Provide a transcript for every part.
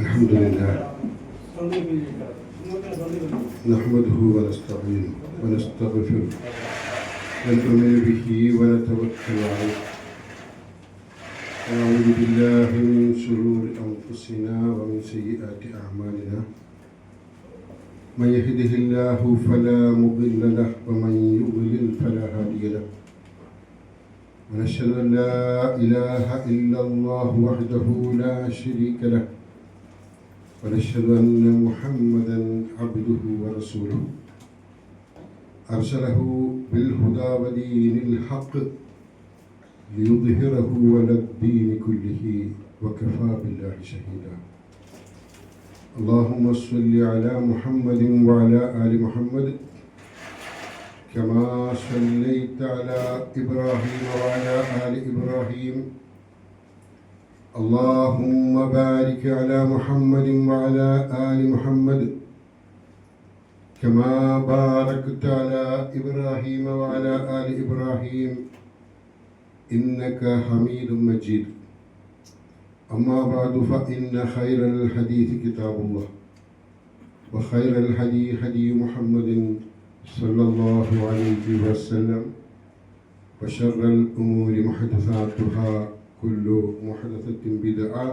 الحمد لله نحمده ونستعينه ونستغفره ونؤمن به ونتوكل عليه ونعوذ بالله من شرور أنفسنا ومن سيئات أعمالنا من يهده الله فلا مضل له ومن يضلل فلا هادي له ونشهد أن لا إله إلا الله وحده لا شريك له ونشهد أن محمدا عبده ورسوله أرسله بالهدى ودين الحق ليظهره على الدين كله وكفى بالله شهيدا اللهم صل على محمد وعلى آل محمد كما صليت على إبراهيم وعلى آل إبراهيم اللهم بارك على محمد وعلى آل محمد كما باركت على إبراهيم وعلى آل إبراهيم إنك حميد مجيد أما بعد فإن خير الحديث كتاب الله وخير الهدي هدي محمد صلى الله عليه وسلم وشر الأمور محدثاتها كل محدثة بدعة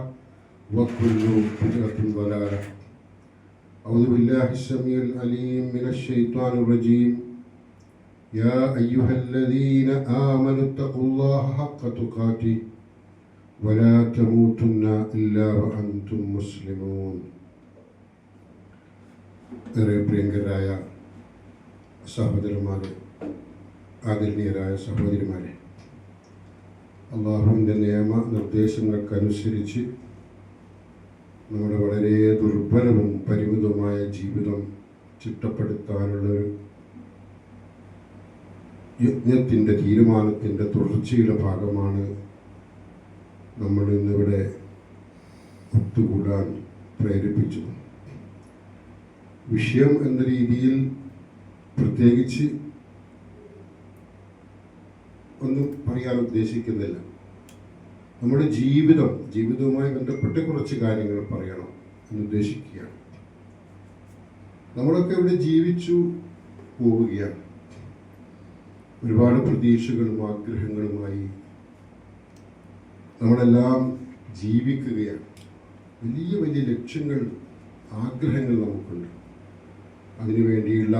وكل بدعة ضلالة أعوذ بالله السميع العليم من الشيطان الرجيم يا أيها الذين آمنوا اتقوا الله حق تقاته ولا تموتن إلا وأنتم مسلمون പ്രിയങ്കരായ സഹോദരന്മാരെ, ആദരണീയരായ സഹോദരിമാരെ, അള്ളാഹുവിൻ്റെ നിയമ നിർദ്ദേശങ്ങൾക്കനുസരിച്ച് നമ്മുടെ വളരെ ദുർബലവും പരിമിതവുമായ ജീവിതം ചിട്ടപ്പെടുത്താനുള്ളൊരു യജ്ഞത്തിൻ്റെ തീരുമാനത്തിൻ്റെ തുടർച്ചയുടെ ഭാഗമാണ് നമ്മൾ ഇന്നിവിടെ ഒത്തുകൂടാൻ പ്രേരിപ്പിച്ചത്. വിഷയം എന്ന രീതിയിൽ പ്രത്യേകിച്ച് ഒന്നും പറയാൻ ഉദ്ദേശിക്കുന്നില്ല. നമ്മുടെ ജീവിതവുമായി ബന്ധപ്പെട്ട കുറച്ച് കാര്യങ്ങൾ പറയണം എന്നുദ്ദേശിക്കുകയാണ്. നമ്മളൊക്കെ ഇവിടെ ജീവിച്ചു പോവുകയാണ്. ഒരുപാട് പ്രതീക്ഷകളും ആഗ്രഹങ്ങളുമായി നമ്മളെല്ലാം ജീവിക്കുകയാണ്. വലിയ വലിയ ലക്ഷ്യങ്ങൾ, ആഗ്രഹങ്ങൾ നമുക്കുണ്ട്. അതിനുവേണ്ടിയുള്ള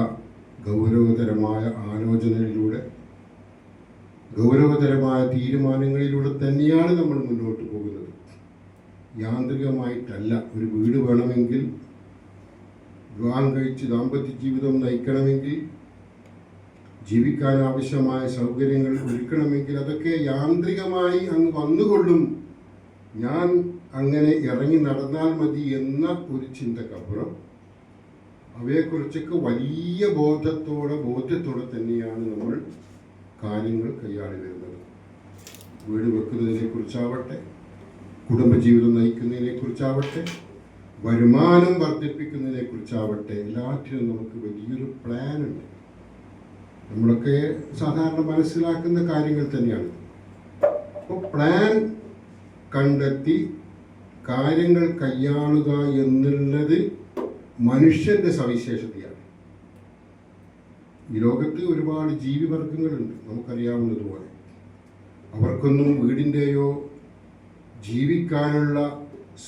ഗൗരവതരമായ ആലോചനയിലൂടെ, ഗൗരവതരമായ തീരുമാനങ്ങളിലൂടെ തന്നെയാണ് നമ്മൾ മുന്നോട്ട് പോകുന്നത്. യാന്ത്രികമായിട്ടല്ല. ഒരു വീട് വേണമെങ്കിൽ, വിവാഹം കഴിച്ച് ദാമ്പത്യ ജീവിതം നയിക്കണമെങ്കിൽ, ജീവിക്കാൻ ആവശ്യമായ സൗകര്യങ്ങൾ ഒരുക്കണമെങ്കിൽ അതൊക്കെ യാന്ത്രികമായി അങ്ങ് വന്നുകൊള്ളും. ഞാൻ അങ്ങനെ ഇറങ്ങി നടന്നാൽ മതി എന്ന ഒരു ചിന്തക്കപ്പുറം അവയെക്കുറിച്ചൊക്കെ വലിയ ബോധ്യത്തോടെ തന്നെയാണ് നമ്മൾ കാര്യങ്ങൾ കൈയാളി വരുന്നത്. വീട് വെക്കുന്നതിനെ കുറിച്ചാവട്ടെ, കുടുംബജീവിതം നയിക്കുന്നതിനെ കുറിച്ചാവട്ടെ, വരുമാനം വർദ്ധിപ്പിക്കുന്നതിനെ കുറിച്ചാവട്ടെ, എല്ലാറ്റിനും നമുക്ക് വലിയൊരു പ്ലാൻ ഉണ്ട്. നമ്മളൊക്കെ സാധാരണ മനസ്സിലാക്കുന്ന കാര്യങ്ങൾ തന്നെയാണ്. അപ്പോൾ പ്ലാൻ കണ്ടെത്തി കാര്യങ്ങൾ കൈയാളുക എന്നുള്ളത് മനുഷ്യൻ്റെ സവിശേഷതയാണ്. ഈ ലോകത്ത് ഒരുപാട് ജീവിവർഗങ്ങളുണ്ട്, നമുക്കറിയാവുന്നതുപോലെ. അവർക്കൊന്നും വീടിൻ്റെയോ ജീവിക്കാനുള്ള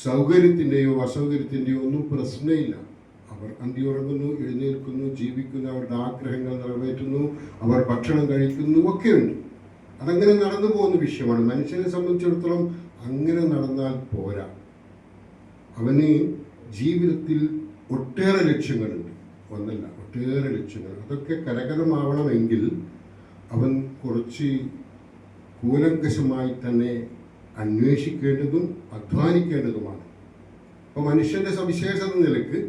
സൗകര്യത്തിൻ്റെയോ അസൗകര്യത്തിൻ്റെയോ ഒന്നും പ്രശ്നമില്ല. അവർ അന്തിയുറങ്ങുന്നു, എഴുന്നേൽക്കുന്നു, ജീവിക്കുന്നു, അവരുടെ ആഗ്രഹങ്ങൾ നിറവേറ്റുന്നു, അവർ ഭക്ഷണം കഴിക്കുന്നു, ഒക്കെയുണ്ട്. അതങ്ങനെ നടന്നു പോകുന്ന വിഷയമാണ്. മനുഷ്യനെ സംബന്ധിച്ചിടത്തോളം അങ്ങനെ നടന്നാൽ പോരാ. അവന് ജീവിതത്തിൽ ഒട്ടേറെ ലക്ഷ്യങ്ങളുണ്ട്. ഒന്നല്ല, ഒട്ടേറെ ലക്ഷ്യങ്ങൾ. അതൊക്കെ കരഗതമാവണമെങ്കിൽ അവൻ കുറച്ച് കൂലങ്കഷമായി തന്നെ അന്വേഷിക്കേണ്ടതും അധ്വാനിക്കേണ്ടതുമാണ്. അപ്പോൾ മനുഷ്യൻ്റെ സവിശേഷത നിലക്ക്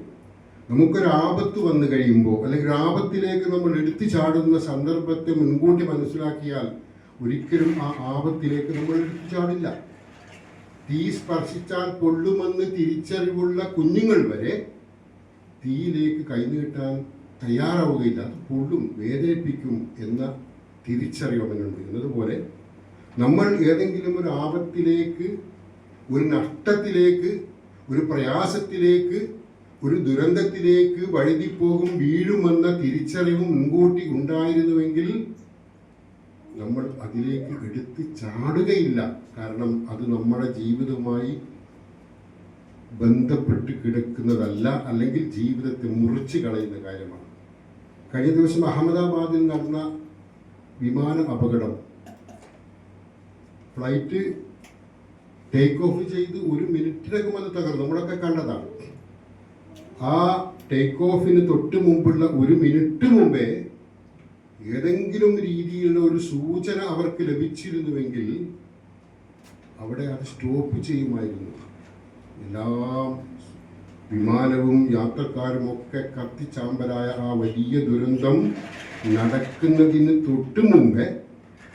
നമുക്കൊരാപത്ത് വന്നു കഴിയുമ്പോൾ, അല്ലെങ്കിൽ ഒരു ആപത്തിലേക്ക് നമ്മൾ എടുത്തു ചാടുന്ന സന്ദർഭത്തെ മുൻകൂട്ടി മനസ്സിലാക്കിയാൽ ഒരിക്കലും ആ ആപത്തിലേക്ക് നമ്മൾ എടുത്തു ചാടില്ല. തീ സ്പർശിച്ചാൽ പൊള്ളുമെന്ന് തിരിച്ചറിവുള്ള കുഞ്ഞുങ്ങൾ വരെ തീയിലേക്ക് കൈനീട്ടാൻ തയ്യാറാവുകയില്ല. അത് പൊള്ളും, വേദനിപ്പിക്കും എന്ന തിരിച്ചറിവ് അവനുണ്ട്. എന്നതുപോലെ നമ്മൾ ഏതെങ്കിലും ഒരു ആപത്തിലേക്ക്, ഒരു നഷ്ടത്തിലേക്ക്, ഒരു പ്രയാസത്തിലേക്ക്, ഒരു ദുരന്തത്തിലേക്ക് വഴുതിപ്പോകും, വീഴുമെന്ന തിരിച്ചറിവും മുൻകൂട്ടി ഉണ്ടായിരുന്നുവെങ്കിൽ നമ്മൾ അതിലേക്ക് എടുത്ത് ചാടുകയില്ല. കാരണം അത് നമ്മുടെ ജീവിതവുമായി ബന്ധപ്പെട്ട് കിടക്കുന്നതല്ല, അല്ലെങ്കിൽ ജീവിതത്തെ മുറിച്ച് കളയുന്ന കാര്യമാണ്. കഴിഞ്ഞ ദിവസം അഹമ്മദാബാദിൽ നടന്ന വിമാന അപകടം, ഫ്ലൈറ്റ് ടേക്ക് ഓഫ് ചെയ്ത് 1 മിനിറ്റിനകം അത് തകർന്നു. നമ്മളൊക്കെ കണ്ടതാണ്. ആ ടേക്ക് ഓഫിന് തൊട്ട് മുമ്പുള്ള 1 മിനിറ്റ് മുമ്പേ ഏതെങ്കിലും രീതിയിലുള്ള ഒരു സൂചന അവർക്ക് ലഭിച്ചിരുന്നുവെങ്കിൽ അവിടെ അത് സ്റ്റോപ്പ് ചെയ്യുമായിരുന്നു. എല്ലാം വിമാനവും യാത്രക്കാരും ഒക്കെ കത്തിച്ചാമ്പലായ ആ വലിയ ദുരന്തം നടക്കുന്നതിന് തൊട്ട് മുമ്പേ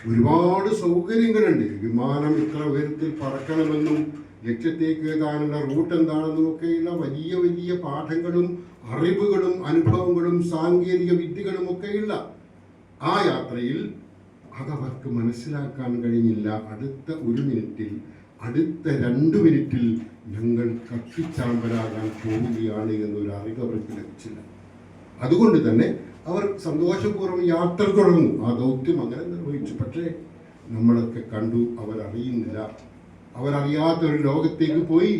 ഒരുപാട് സൗകര്യങ്ങളുണ്ട്. വിമാനം ഇത്ര ഉയരത്തിൽ പറക്കണമെന്നും ലക്ഷ്യത്തേക്ക് എത്താനുള്ള റൂട്ട് എന്താണെന്നും ഒക്കെയുള്ള വലിയ വലിയ പാഠങ്ങളും അറിവുകളും അനുഭവങ്ങളും സാങ്കേതിക വിദ്യകളും ഒക്കെയുള്ള ആ യാത്രയിൽ അതവർക്ക് മനസ്സിലാക്കാൻ കഴിഞ്ഞില്ല. അടുത്ത 1 മിനിറ്റിൽ, അടുത്ത 2 മിനിറ്റിൽ ഞങ്ങൾ കത്തിച്ചാമ്പലാകാൻ പോവുകയാണ് എന്നൊരു അറിവ് അവർക്ക് ലഭിച്ചില്ല. അതുകൊണ്ട് തന്നെ അവർ സന്തോഷപൂർവ്വം യാത്ര തുടർന്നു. ആ ദൗത്യം അങ്ങനെ നിർവഹിച്ചു. പക്ഷേ നമ്മളൊക്കെ കണ്ടു, അവരറിയുന്നില്ല. അവരറിയാത്തൊരു ലോകത്തേക്ക് പോയി,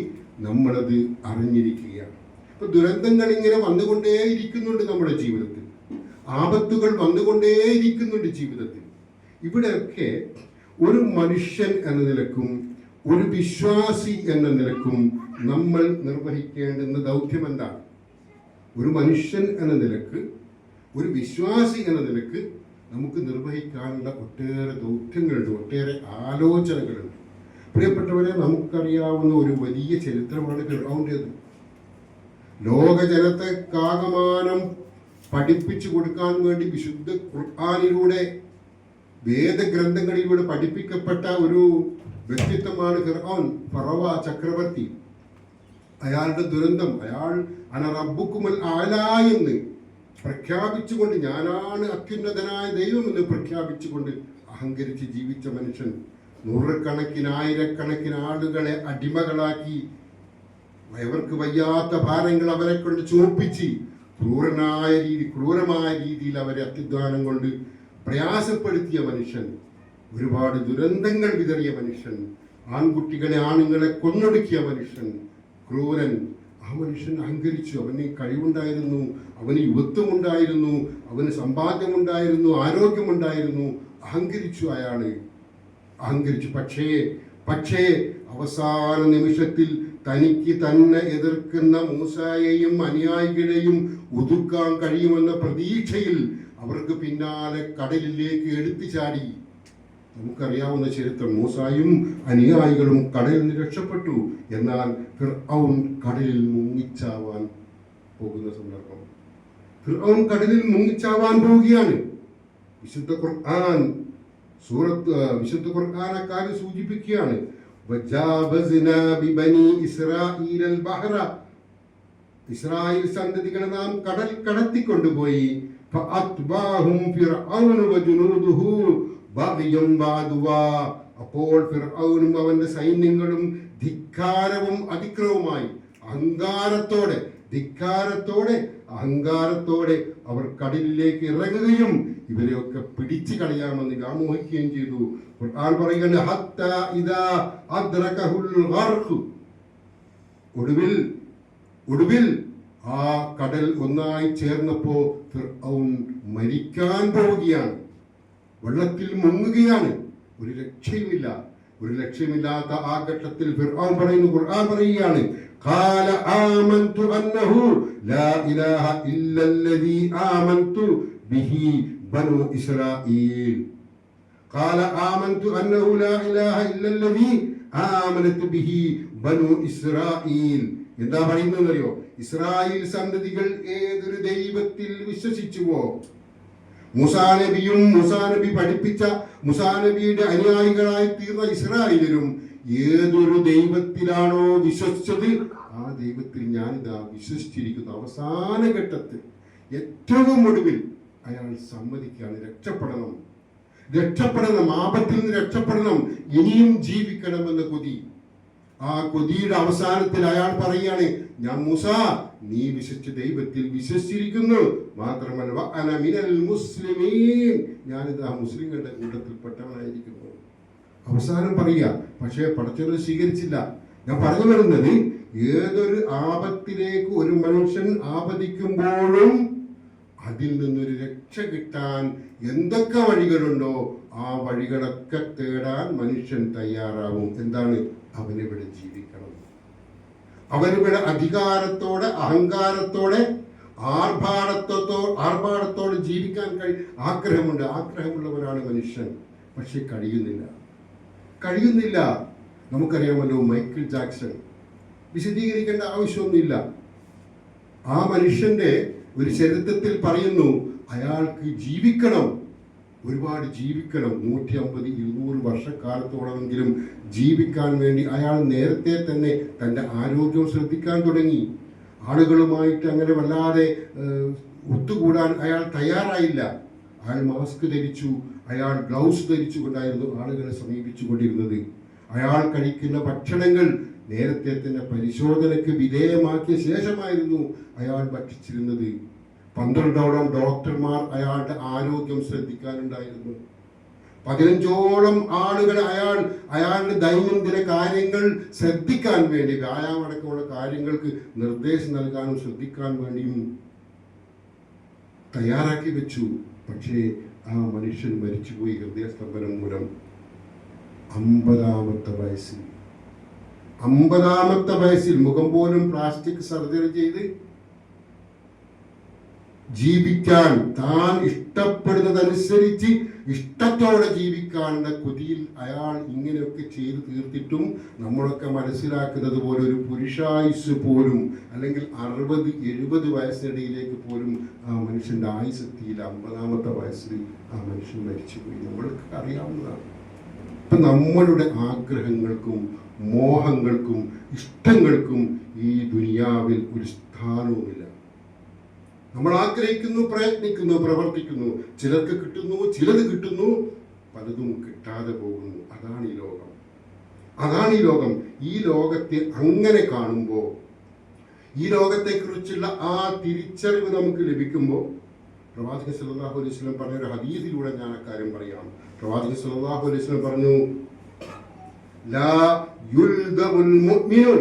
നമ്മളത് അറിഞ്ഞിരിക്കുകയാണ്. ഇപ്പൊ ദുരന്തങ്ങൾ ഇങ്ങനെ വന്നുകൊണ്ടേയിരിക്കുന്നുണ്ട് നമ്മുടെ ജീവിതത്തിൽ, ആപത്തുകൾ വന്നുകൊണ്ടേയിരിക്കുന്നുണ്ട് ജീവിതത്തിൽ. ഇവിടെയൊക്കെ ഒരു മനുഷ്യൻ എന്ന നിലക്കും ഒരു വിശ്വാസി എന്ന നിലക്കും നമ്മൾ നിർവഹിക്കേണ്ടുന്ന ദൗത്യം എന്താണ്? ഒരു മനുഷ്യൻ എന്ന നിലക്ക്, ഒരു വിശ്വാസി എന്ന നിലക്ക് നമുക്ക് നിർവഹിക്കാനുള്ള ഒട്ടേറെ ദൗത്യങ്ങളുണ്ട്, ഒട്ടേറെ ആലോചനകളുണ്ട്. പ്രിയപ്പെട്ടവരെ, നമുക്കറിയാവുന്ന ഒരു വലിയ ചരിത്രമാണ് ഫിർഔന്റേത്. ലോകജനത്തെ കാകമാനം പഠിപ്പിച്ചു കൊടുക്കാൻ വേണ്ടി വിശുദ്ധ ഖുർആനിലൂടെ, വേദഗ്രന്ഥങ്ങളിലൂടെ പഠിപ്പിക്കപ്പെട്ട ഒരു വ്യക്തിത്വമാണ് ഫിർഔൻ, ഫറവ ചക്രവർത്തി. അയാളുടെ ദുരന്തം, അയാൾ അന റബ്ബുക്കുമുൽ അഅ്ലാ എന്ന് പ്രഖ്യാപിച്ചുകൊണ്ട്, ഞാനാണ് അത്യുന്നതനായ ദൈവം എന്ന് പ്രഖ്യാപിച്ചുകൊണ്ട് അഹങ്കരിച്ച് ജീവിച്ച മനുഷ്യൻ. നൂറുകണക്കിന് ആയിരക്കണക്കിന് ആളുകളെ അടിമകളാക്കി, അവർക്ക് വയ്യാത്ത ഭാരങ്ങൾ അവരെ കൊണ്ട് ചുമപ്പിച്ച് ക്രൂരമായ രീതിയിൽ അവരെ അത്യുദ്ധാനം കൊണ്ട് പ്രയാസപ്പെടുത്തിയ മനുഷ്യൻ, ഒരുപാട് ദുരന്തങ്ങൾ വിതറിയ മനുഷ്യൻ, ആൺകുട്ടികളെ ആണുങ്ങളെ കൊന്നൊടുക്കിയ മനുഷ്യൻ, ക്രൂരൻ. ആ മനുഷ്യൻ അഹങ്കരിച്ചു. അവന് കഴിവുണ്ടായിരുന്നു, അവന് യുവത്വമുണ്ടായിരുന്നു, അവന് സമ്പാദ്യമുണ്ടായിരുന്നു, ആരോഗ്യമുണ്ടായിരുന്നു. അഹങ്കരിച്ചു, അഹങ്കരിച്ചു. പക്ഷേ അവസാന നിമിഷത്തിൽ തനിക്ക് തന്നെ എതിർക്കുന്ന മൂസായെയും അനുയായികളെയും ഒതുക്കാൻ കഴിയുമെന്ന പ്രതീക്ഷയിൽ അവർക്ക് പിന്നാലെ കടലിലേക്ക് എടുത്തു ചാടി. നമുക്കറിയാവുന്ന ചരിത്രം, മൂസായും അനുയായികളും കടലിൽ നിന്ന് രക്ഷപ്പെട്ടു. എന്നാൽ ഫിർഔൻ കടലിൽ മുങ്ങിച്ചാവാൻ പോകുന്ന സന്ദർഭം, ഫിർഔൻ കടലിൽ മുങ്ങിച്ചാവാൻ പോവുകയാണ്. വിശുദ്ധ ഖുർആൻ അക്കാര്യം സൂചിപ്പിക്കുകയാണ്. ഇസ്രായേൽ സന്തതികളെ നാം കടൽ കടത്തിക്കൊണ്ടുപോയി. അപ്പോൾ ഫിർഔനും അവന്റെ സൈന്യങ്ങളും ധിക്കാരവും അതിക്രമവുമായി, അഹങ്കാരത്തോടെ അവർ കടലിലേക്ക് ഇറങ്ങുകയും ഇവരെയൊക്കെ പിടിച്ചു കളയാമെന്ന് വ്യാമോഹിക്കുകയും ചെയ്തു. ഖുർആൻ പറയുന്നത്, ഹത്താ ഇദാ അദ്റകഹുൽ ഗർഖ്, ഒടുവിൽ ആ കടൽ ഒന്നായി ചേർന്നപ്പോ ഫിർഔൻ മരിക്കാൻ പോവുകയാണ്, വെള്ളത്തിൽ മുങ്ങുകയാണ്. ഒരു ലക്ഷ്യമില്ലാത്ത ആ ഘട്ടത്തിൽ ഫിർഔൻ പറയുന്നു, ഖുർആൻ പറയുകയാണ്, ഖാല ആമന്തു അന്നഹു ലാ ഇലാഹ ഇല്ലല്ലദീ ആമന്തു ബിഹി ബനു ഇസ്രായീൽ. ഖാല ആമന്തു അന്നഹു ലാ ഇലാഹ ഇല്ലല്ലദീ ആമനത് ബിഹി ബനു ഇസ്രായീൽ. എന്താ പറയുന്നതെന്നറിയോ? ഇസ്രായേൽ സന്തതികൾ ഏതൊരു ദൈവത്തിൽ വിശ്വസിച്ചുവോ, മുസാനബി പഠിപ്പിച്ച, മുസാനബിയുടെ അനുയായികളായി തീർന്ന ഇസ്രായേലരും ഏതൊരു ദൈവത്തിലാണോ വിശ്വസിച്ചത്, ആ ദൈവത്തിൽ ഞാനിതാ വിശ്വസിച്ചിരിക്കുന്നു. അവസാന ഘട്ടത്തിൽ, ഏറ്റവും ഒടുവിൽ അയാൾ സമ്മതിക്കുകയാണ്, രക്ഷപ്പെടണം, ആപത്തിൽ നിന്ന് രക്ഷപ്പെടണം, ഇനിയും ജീവിക്കണമെന്ന കൊതി. ആ കൊതിയുടെ അവസാനത്തിൽ അയാൾ പറയുകയാണ്, ഞാൻ മൂസ, നീ വിശ്വസിച്ച ദൈവത്തിൽ വിശ്വസിച്ചിരിക്കുന്നു, മാത്രമല്ല അന മിനൽ മുസ്ലിമീൻ, ഞാനിതാ മുസ്ലിങ്ങളുടെ കൂട്ടത്തിൽപ്പെട്ടവനായിരിക്കുന്നു. അവസാനം പറയുക. പക്ഷേ പടച്ചവനെ സ്വീകരിച്ചില്ല. ഞാൻ പറഞ്ഞു വരുന്നത്, ഏതൊരു ആപത്തിലേക്ക് ഒരു മനുഷ്യൻ ആപതിക്കുമ്പോഴും അതിൽ നിന്നൊരു രക്ഷ കിട്ടാൻ എന്തൊക്കെ വഴികളുണ്ടോ ആ വഴികളൊക്കെ തേടാൻ മനുഷ്യൻ തയ്യാറാവും. എന്താണ്? അവനിവിടെ ജീവിക്കണം. അവനിവിടെ അധികാരത്തോടെ, അഹങ്കാരത്തോടെ, ആർഭാടത്തോടെ ജീവിക്കാൻ ആഗ്രഹമുണ്ട്. ആഗ്രഹമുള്ളവരാണ് മനുഷ്യൻ. പക്ഷെ കഴിയുന്നില്ല. നമുക്കറിയാമല്ലോ മൈക്കിൾ ജാക്സൺ, വിശദീകരിക്കേണ്ട ആവശ്യമൊന്നുമില്ല. ആ മനുഷ്യന്റെ ഒരു ചരിത്രത്തിൽ പറയുന്നു, അയാൾക്ക് ജീവിക്കണം, ഒരുപാട് ജീവിക്കണം, 150-200 വർഷക്കാലത്തോളമെങ്കിലും ജീവിക്കാൻ വേണ്ടി അയാൾ നേരത്തെ തന്നെ തൻ്റെ ആരോഗ്യം ശ്രദ്ധിക്കാൻ തുടങ്ങി. ആളുകളുമായിട്ട് അങ്ങനെ വല്ലാതെ ഒത്തുകൂടാൻ അയാൾ തയ്യാറായില്ല. അയാൾ മാസ്ക് ധരിച്ചു, അയാൾ ഗ്ലൗസ് ധരിച്ചുകൊണ്ടായിരുന്നു ആളുകളെ സമീപിച്ചു കൊണ്ടിരുന്നത്. അയാൾ കഴിക്കുന്ന ഭക്ഷണങ്ങൾ നേരത്തെ തന്നെ പരിശോധനയ്ക്ക് വിധേയമാക്കിയ ശേഷമായിരുന്നു അയാൾ ഭക്ഷിച്ചിരുന്നത്. 12ഓളം ഡോക്ടർമാർ അയാളുടെ ആരോഗ്യം ശ്രദ്ധിക്കാനുണ്ടായിരുന്നു. 15ഓളം ആളുകൾ അയാളുടെ ദൈനംദിന കാര്യങ്ങൾ ശ്രദ്ധിക്കാൻ വേണ്ടി, വ്യായാമം അടക്കമുള്ള കാര്യങ്ങൾക്ക് നിർദ്ദേശം നൽകാനും ശ്രദ്ധിക്കാൻ വേണ്ടിയും തയ്യാറാക്കി വെച്ചു. പക്ഷേ ആ മനുഷ്യൻ മരിച്ചുപോയി ഹൃദയസ്തംഭനം മൂലം. 50-ാമത്തെ വയസ്സിൽ മുഖം പോലും പ്ലാസ്റ്റിക് സർജറി ചെയ്ത് ജീവിക്കാൻ, താൻ ഇഷ്ടപ്പെടുന്നതനുസരിച്ച് ഇഷ്ടത്തോടെ ജീവിക്കാനുള്ള കൊതിയിൽ അയാൾ ഇങ്ങനെയൊക്കെ ചെയ്തു തീർത്തിട്ടും നമ്മളൊക്കെ മനസ്സിലാക്കുന്നത് പോലെ ഒരു പുരുഷായുസ് പോലും, അല്ലെങ്കിൽ 60-70 വയസ്സിനിടയിലേക്ക് പോലും ആ മനുഷ്യന്റെ ആയുസെത്തിയില്ല. 50-ാമത്തെ വയസ്സിൽ ആ മനുഷ്യൻ മരിച്ചുപോയി. നമ്മൾക്ക് അറിയാവുന്നതാണ്. ഇപ്പം നമ്മളുടെ ആഗ്രഹങ്ങൾക്കും മോഹങ്ങൾക്കും ഇഷ്ടങ്ങൾക്കും ഈ ദുനിയാവിൽ ഒരു സ്ഥാനവുമില്ല. നമ്മൾ ആഗ്രഹിക്കുന്നു, പ്രയത്നിക്കുന്നു, പ്രവർത്തിക്കുന്നു, ചിലർക്ക് കിട്ടുന്നു, ചിലത് കിട്ടുന്നു, പലതും കിട്ടാതെ പോകുന്നു. അതാണ് ഈ ലോകം. ഈ ലോകത്തെ അങ്ങനെ കാണുമ്പോൾ, ഈ ലോകത്തെക്കുറിച്ചുള്ള ആ തിരിച്ചറിവ് നമുക്ക് ലഭിക്കുമ്പോൾ, പ്രവാചകൻ സല്ലല്ലാഹു അലൈഹി വസല്ലം പറഞ്ഞ ഒരു ഹദീസിലൂടെ ഞാൻ അക്കാര്യം പറയാം. പ്രവാചകൻ സല്ലല്ലാഹു അലൈഹി വസല്ലം പറഞ്ഞു, ലാ യുൽദമുൽ മുഅ്മിനു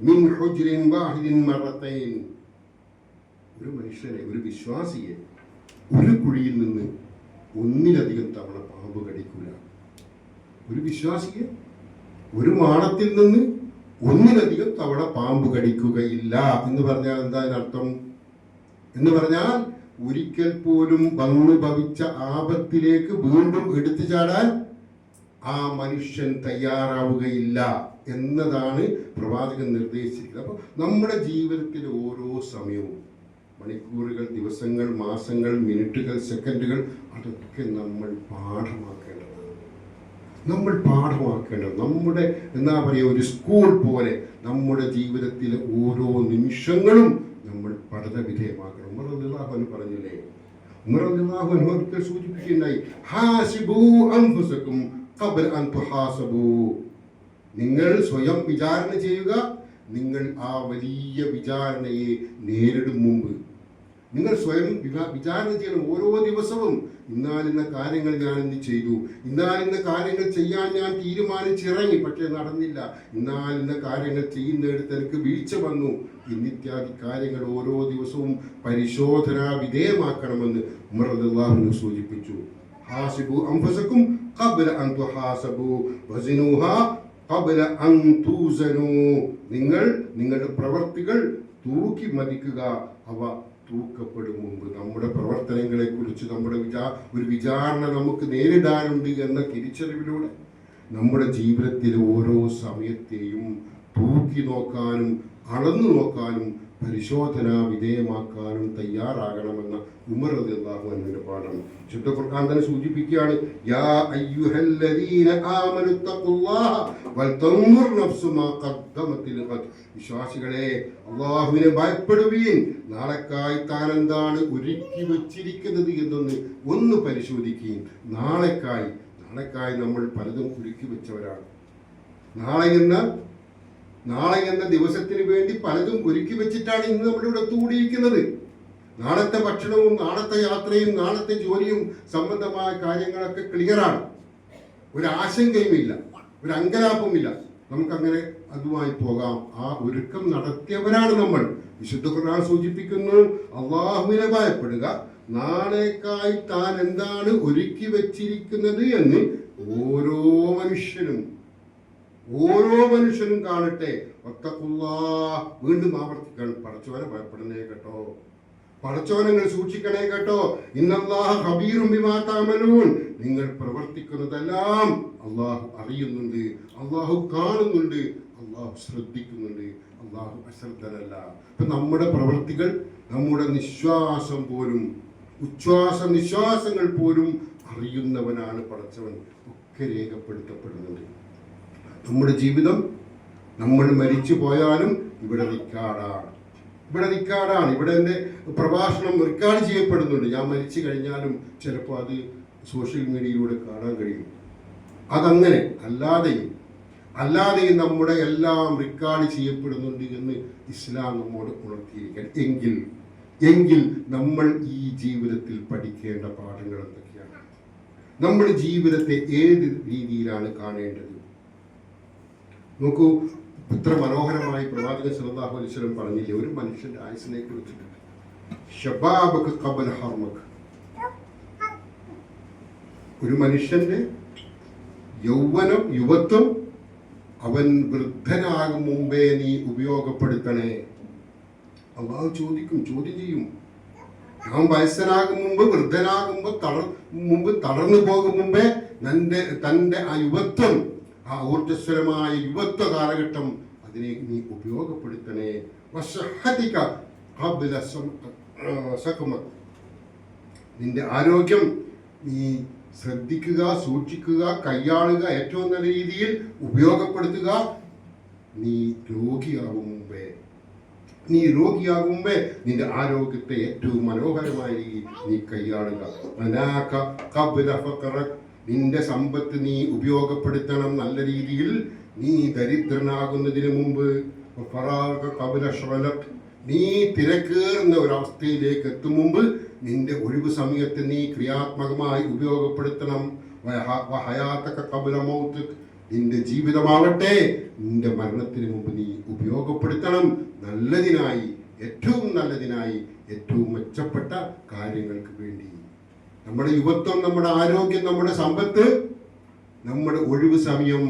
മിൻ ഹുജ്രിൻ വാഹിദിൻ മറത്തൈൻ. ഒരു മനുഷ്യനെ, ഒരു വിശ്വാസിയെ ഒരു കുഴിയിൽ നിന്ന് ഒന്നിലധികം തവണ പാമ്പ് കടിക്കൂല. ഒരു വിശ്വാസിയെ ഒരു മാളത്തിൽ നിന്ന് ഒന്നിലധികം തവണ പാമ്പ് കടിക്കുകയില്ല എന്ന് പറഞ്ഞാൽ എന്താ അതിനർത്ഥം? എന്ന് പറഞ്ഞാൽ ഒരിക്കൽ പോലും വന്നു ഭവിച്ച ആപത്തിലേക്ക് വീണ്ടും എടുത്തു ചാടാൻ ആ മനുഷ്യൻ തയ്യാറാവുകയില്ല എന്നതാണ് പ്രവാചകൻ നിർദ്ദേശിച്ചിരിക്കുന്നത്. അപ്പോൾ നമ്മുടെ ജീവിതത്തിലെ ഓരോ സമയവും, മണിക്കൂറുകൾ, ദിവസങ്ങൾ, മാസങ്ങൾ, മിനിറ്റുകൾ, സെക്കൻഡുകൾ, അതൊക്കെ നമ്മൾ പാഠമാക്കേണ്ടതാണ്. നമ്മുടെ എന്താ പറയുക, ഒരു സ്കൂൾ പോലെ നമ്മുടെ ജീവിതത്തിലെ ഓരോ നിമിഷങ്ങളും നമ്മൾ പഠന വിധേയമാക്കണം. ഉമർ റളിയല്ലാഹു അൻഹു പറഞ്ഞില്ലേ, ഉമർ റളിയല്ലാഹു അൻഹു ഒരിക്കൽ സൂചിപ്പിക്കുകയുണ്ടായി, ഹാസിബൂ അൻഫുസകും ഖബ്ല അൻ തുഹാസബൂ. നിങ്ങൾ സ്വയം വിചാരണ ചെയ്യുക, നിങ്ങൾ ആ വലിയ വിചാരണയെ നേരിടും മുമ്പ്. നിങ്ങൾ സ്വയം വിചാരണ ചെയ്യണം. ഓരോ ദിവസവും ഇന്നാലിന്ന കാര്യങ്ങൾ ഞാൻ ഇന്ന് ചെയ്തു, ഇന്നാലിന്ന കാര്യങ്ങൾ ചെയ്യാൻ ഞാൻ തീരുമാനിച്ചിറങ്ങി, പക്ഷേ നടന്നില്ല, ഇന്നാലിന്ന കാര്യങ്ങൾ ചെയ്യുന്നിടത്ത് എനിക്ക് വീഴ്ച വന്നു, ഇന്നിത്യാദി കാര്യങ്ങൾ ഓരോ ദിവസവും പരിശോധനാ വിധേയമാക്കണമെന്ന് ഉമർ റളിയല്ലാഹു അൻഹു സൂചിപ്പിച്ചു. ഹാസിബു അൻഫുസകും ഖബ്ല അൻ തുഹാസബു വസിനുഹാ ഖബ്ല അൻ തൂസനു. നിങ്ങൾ നിങ്ങളുടെ പ്രവർത്തികൾ തൂക്കി മതിക്കുക, അവ തൂക്കപ്പെടും മുമ്പ്. നമ്മുടെ പ്രവർത്തനങ്ങളെ കുറിച്ച് ഒരു വിചാരണ നമുക്ക് നേരിടാനുണ്ട് എന്ന തിരിച്ചറിവിലൂടെ നമ്മുടെ ജീവിതത്തിലെ ഓരോ സമയത്തെയും തൂക്കി നോക്കാനും അളന്നു നോക്കാനും പരിശോധനാ വിധേയമാക്കാനും തയ്യാറാകണമെന്ന ഉമർ റളിയല്ലാഹു അൻഹുവിന്റെ പാഠം ശുദ്ധ ഖുർആൻ തന്നെ സൂചിപ്പിക്കുകയാണ്. യാ അയ്യുഹല്ലദീന ആമനു തഖുല്ലാഹ വൽതൻദുർ നഫ്സു മാ ഖദ്ദമത് ലിഗദ്. വിശ്വാസികളെ, അല്ലാഹുവിനെ ഭയപ്പെടുവീൻ, നാളെക്കായി താൻ എന്താണ് ഒരുക്കി വെച്ചിരിക്കുന്നത് എന്നൊന്ന് ഒന്ന് പരിശോധിക്കുകയും. നാളെക്കായി നമ്മൾ പലതും ഒരുക്കി വെച്ചവരാണ്. നാളെ എന്ന നാളെ എന്ന ദിവസത്തിന് വേണ്ടി പലതും ഒരുക്കി വെച്ചിട്ടാണ് ഇന്ന് നമ്മളിവിടെ ഒത്തുകൂടിയിരിക്കുന്നത്. നാളത്തെ ഭക്ഷണവും നാളത്തെ യാത്രയും നാളത്തെ ജോലിയും സംബന്ധമായ കാര്യങ്ങളൊക്കെ ക്ലിയറാണ്. ഒരു ആശങ്കയുമില്ല, ഒരു അങ്കലാപ്പുമില്ല. നമുക്കങ്ങനെ അതുമായി പോകാം. ആ ഒരുക്കം നടത്തിയവരാണ് നമ്മൾ. വിശുദ്ധ ഖുർആൻ സൂചിപ്പിക്കുന്നു, അള്ളാഹുവിനെ ഭയപ്പെടുക, നാളേക്കായി താൻ എന്താണ് ഒരുക്കി വെച്ചിരിക്കുന്നത് എന്ന് ഓരോ മനുഷ്യനും കാണട്ടെ. വീണ്ടും ആവർത്തിക്കണം, പടച്ചോനെ ഭയപ്പെടണേ കേട്ടോ, പടച്ചോനങ്ങൾ സൂക്ഷിക്കണേ കേട്ടോ. ഇന്നല്ലാഹ ഖബീറും ബിമാ തഅമലൂൻ, നിങ്ങൾ പ്രവർത്തിക്കുന്നതെല്ലാം അള്ളാഹു അറിയുന്നുണ്ട്, അള്ളാഹു കാണുന്നുണ്ട്, അള്ളാഹു ശ്രദ്ധിക്കുന്നുണ്ട്, അള്ളാഹു അശ്രദ്ധനല്ല. അപ്പൊ നമ്മുടെ പ്രവൃത്തികൾ, നമ്മുടെ നിശ്വാസം പോലും, ഉച്ഛ്വാസ നിശ്വാസങ്ങൾ പോലും അറിയുന്നവനാണ് പടച്ചവൻ. ഒക്കെ രേഖപ്പെടുത്തപ്പെടുന്നുണ്ട്. നമ്മുടെ ജീവിതം, നമ്മൾ മരിച്ചു പോയാലും ഇവിടെ റിക്കാർഡാണ്. ഇവിടെ എൻ്റെ പ്രഭാഷണം റെക്കോർഡ് ചെയ്യപ്പെടുന്നുണ്ട്. ഞാൻ മരിച്ചു കഴിഞ്ഞാലും ചിലപ്പോൾ അത് സോഷ്യൽ മീഡിയയിലൂടെ കാണാൻ കഴിയും. അതങ്ങനെ അല്ലാതെയും നമ്മുടെ എല്ലാം റെക്കോർഡ് ചെയ്യപ്പെടുന്നുണ്ട് എന്ന് ഇസ്ലാം നമ്മോട് ഉണർത്തിയിരിക്കാൻ. എങ്കിൽ നമ്മൾ ഈ ജീവിതത്തിൽ പഠിക്കേണ്ട പാഠങ്ങൾ എന്തൊക്കെയാണ്? നമ്മുടെ ജീവിതത്തെ ഏത് രീതിയിലാണ് കാണേണ്ടത്? നോക്കൂ, ഇത്ര മനോഹരമായി പ്രവാചകൻ സല്ലല്ലാഹു അലൈഹി വസല്ലം പറഞ്ഞില്ലേ ഒരു മനുഷ്യന്റെ ആയുസ്സിനെ കുറിച്ചിട്ട്, ശബാബക ഖബല ഹർമക. ഒരു മനുഷ്യന്റെ യൗവനം, യുവത്വം അവൻ വൃദ്ധനാകും മുമ്പേ നീ ഉപയോഗപ്പെടുത്തണേ. അള്ളാഹു ചോദ്യം ചെയ്യും. ഞാൻ വയസ്സനാകും മുമ്പ്, വൃദ്ധനാകുമ്പോ തളർന്നു പോകും മുമ്പേ തന്റെ ആ യുവത്വം, ആ ഊർജ്ജസ്വലമായ യുവത്വ കാലഘട്ടം അതിനെ നീ ഉപയോഗപ്പെടുത്തണേ. നിന്റെ ആരോഗ്യം നീ ശ്രദ്ധിക്കുക, സൂക്ഷിക്കുക, കൈയാളുക, ഏറ്റവും നല്ല രീതിയിൽ ഉപയോഗപ്പെടുത്തുക. നീ രോഗിയാകും മുമ്പേ നിന്റെ ആരോഗ്യത്തെ ഏറ്റവും മനോഹരമായ രീതിയിൽ നീ കൈയാളുക. നിന്റെ സമ്പത്ത് നീ ഉപയോഗപ്പെടുത്തണം നല്ല രീതിയിൽ. നീ ദരിദ്രനാകുന്നതിന് മുമ്പ്, നീ തിരക്കേറുന്ന ഒരവസ്ഥയിലേക്ക് എത്തും മുമ്പ് നിന്റെ ഒഴിവ് സമയത്ത് നീ ക്രിയാത്മകമായി ഉപയോഗപ്പെടുത്തണം. നിന്റെ ജീവിതമാവട്ടെ നിന്റെ മരണത്തിന് മുമ്പ് നീ ഉപയോഗപ്പെടുത്തണം നല്ലതിനായി, ഏറ്റവും നല്ലതിനായി, ഏറ്റവും മെച്ചപ്പെട്ട കാര്യങ്ങൾക്ക് വേണ്ടി. നമ്മുടെ യുവത്വം, നമ്മുടെ ആരോഗ്യം, നമ്മുടെ സമ്പത്ത്, നമ്മുടെ ഒഴിവ് സമയം,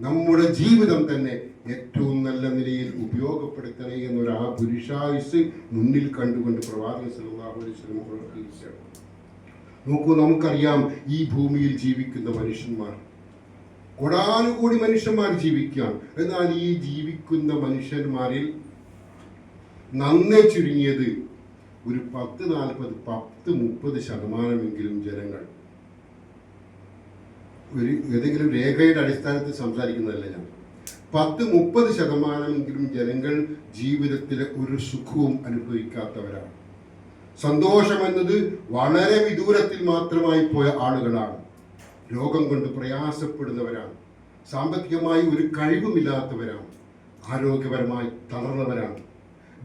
നമ്മുടെ ജീവിതം തന്നെ ഏറ്റവും നല്ല നിലയിൽ ഉപയോഗപ്പെടുത്തണേ എന്നൊരു ആ പുരുഷായുസ് മുന്നിൽ കണ്ടുകൊണ്ട് പ്രവാചകൻ സല്ലല്ലാഹു അലൈഹി വസല്ലം നോക്കൂ. നമുക്കറിയാം, ഈ ഭൂമിയിൽ ജീവിക്കുന്ന മനുഷ്യന്മാർ, കോടാനുകോടി മനുഷ്യന്മാർ ജീവിക്കുകയാണ്. എന്നാൽ ഈ ജീവിക്കുന്ന മനുഷ്യന്മാരിൽ നന്നേ ചുരുങ്ങിയത് ഒരു 10-30% ജനങ്ങൾ, ഒരു ഏതെങ്കിലും രേഖയുടെ അടിസ്ഥാനത്തിൽ സംസാരിക്കുന്നതല്ല ഞാൻ, 10-30% ജനങ്ങൾ ജീവിതത്തിലെ ഒരു സുഖവും അനുഭവിക്കാത്തവരാണ്. സന്തോഷം എന്നത് വളരെ വിദൂരത്തിൽ മാത്രമായി പോയ ആളുകളാണ്. രോഗം കൊണ്ട് പ്രയാസപ്പെടുന്നവരാണ്, സാമ്പത്തികമായി ഒരു കഴിവുമില്ലാത്തവരാണ്, ആരോഗ്യപരമായി തളർന്നവരാണ്,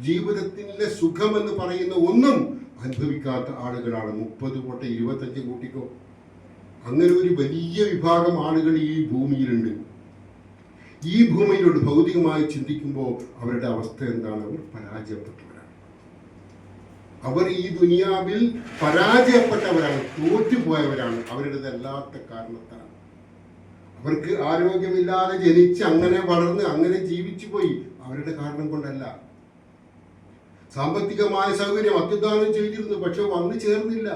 ജീവിതത്തിലെ സുഖമെന്ന് പറയുന്ന ഒന്നും അനുഭവിക്കാത്ത ആളുകളാണ്. 30-25 കൂട്ടിക്കോ. അങ്ങനെ ഒരു വലിയ വിഭാഗം ആളുകൾ ഈ ഭൂമിയിലുണ്ട്. ഈ ഭൂമിയിലോട്ട് ഭൗതികമായി ചിന്തിക്കുമ്പോൾ അവരുടെ അവസ്ഥ എന്താണ്? അവർ പരാജയപ്പെട്ടവരാണ്. അവർ ഈ ദുനിയാവിൽ പരാജയപ്പെട്ടവരാണ്, തോറ്റുപോയവരാണ്. അവരുടേതല്ലാത്ത കാരണത്താൽ. അവർക്ക് ആരോഗ്യമില്ലാതെ ജനിച്ച് അങ്ങനെ വളർന്ന് അങ്ങനെ ജീവിച്ചു പോയി, അവരുടെ കാരണം കൊണ്ടല്ല. സാമ്പത്തികമായ സൗകര്യം അത്യുദാനം ചെയ്തിരുന്നു, പക്ഷെ വന്നു ചേർന്നില്ല.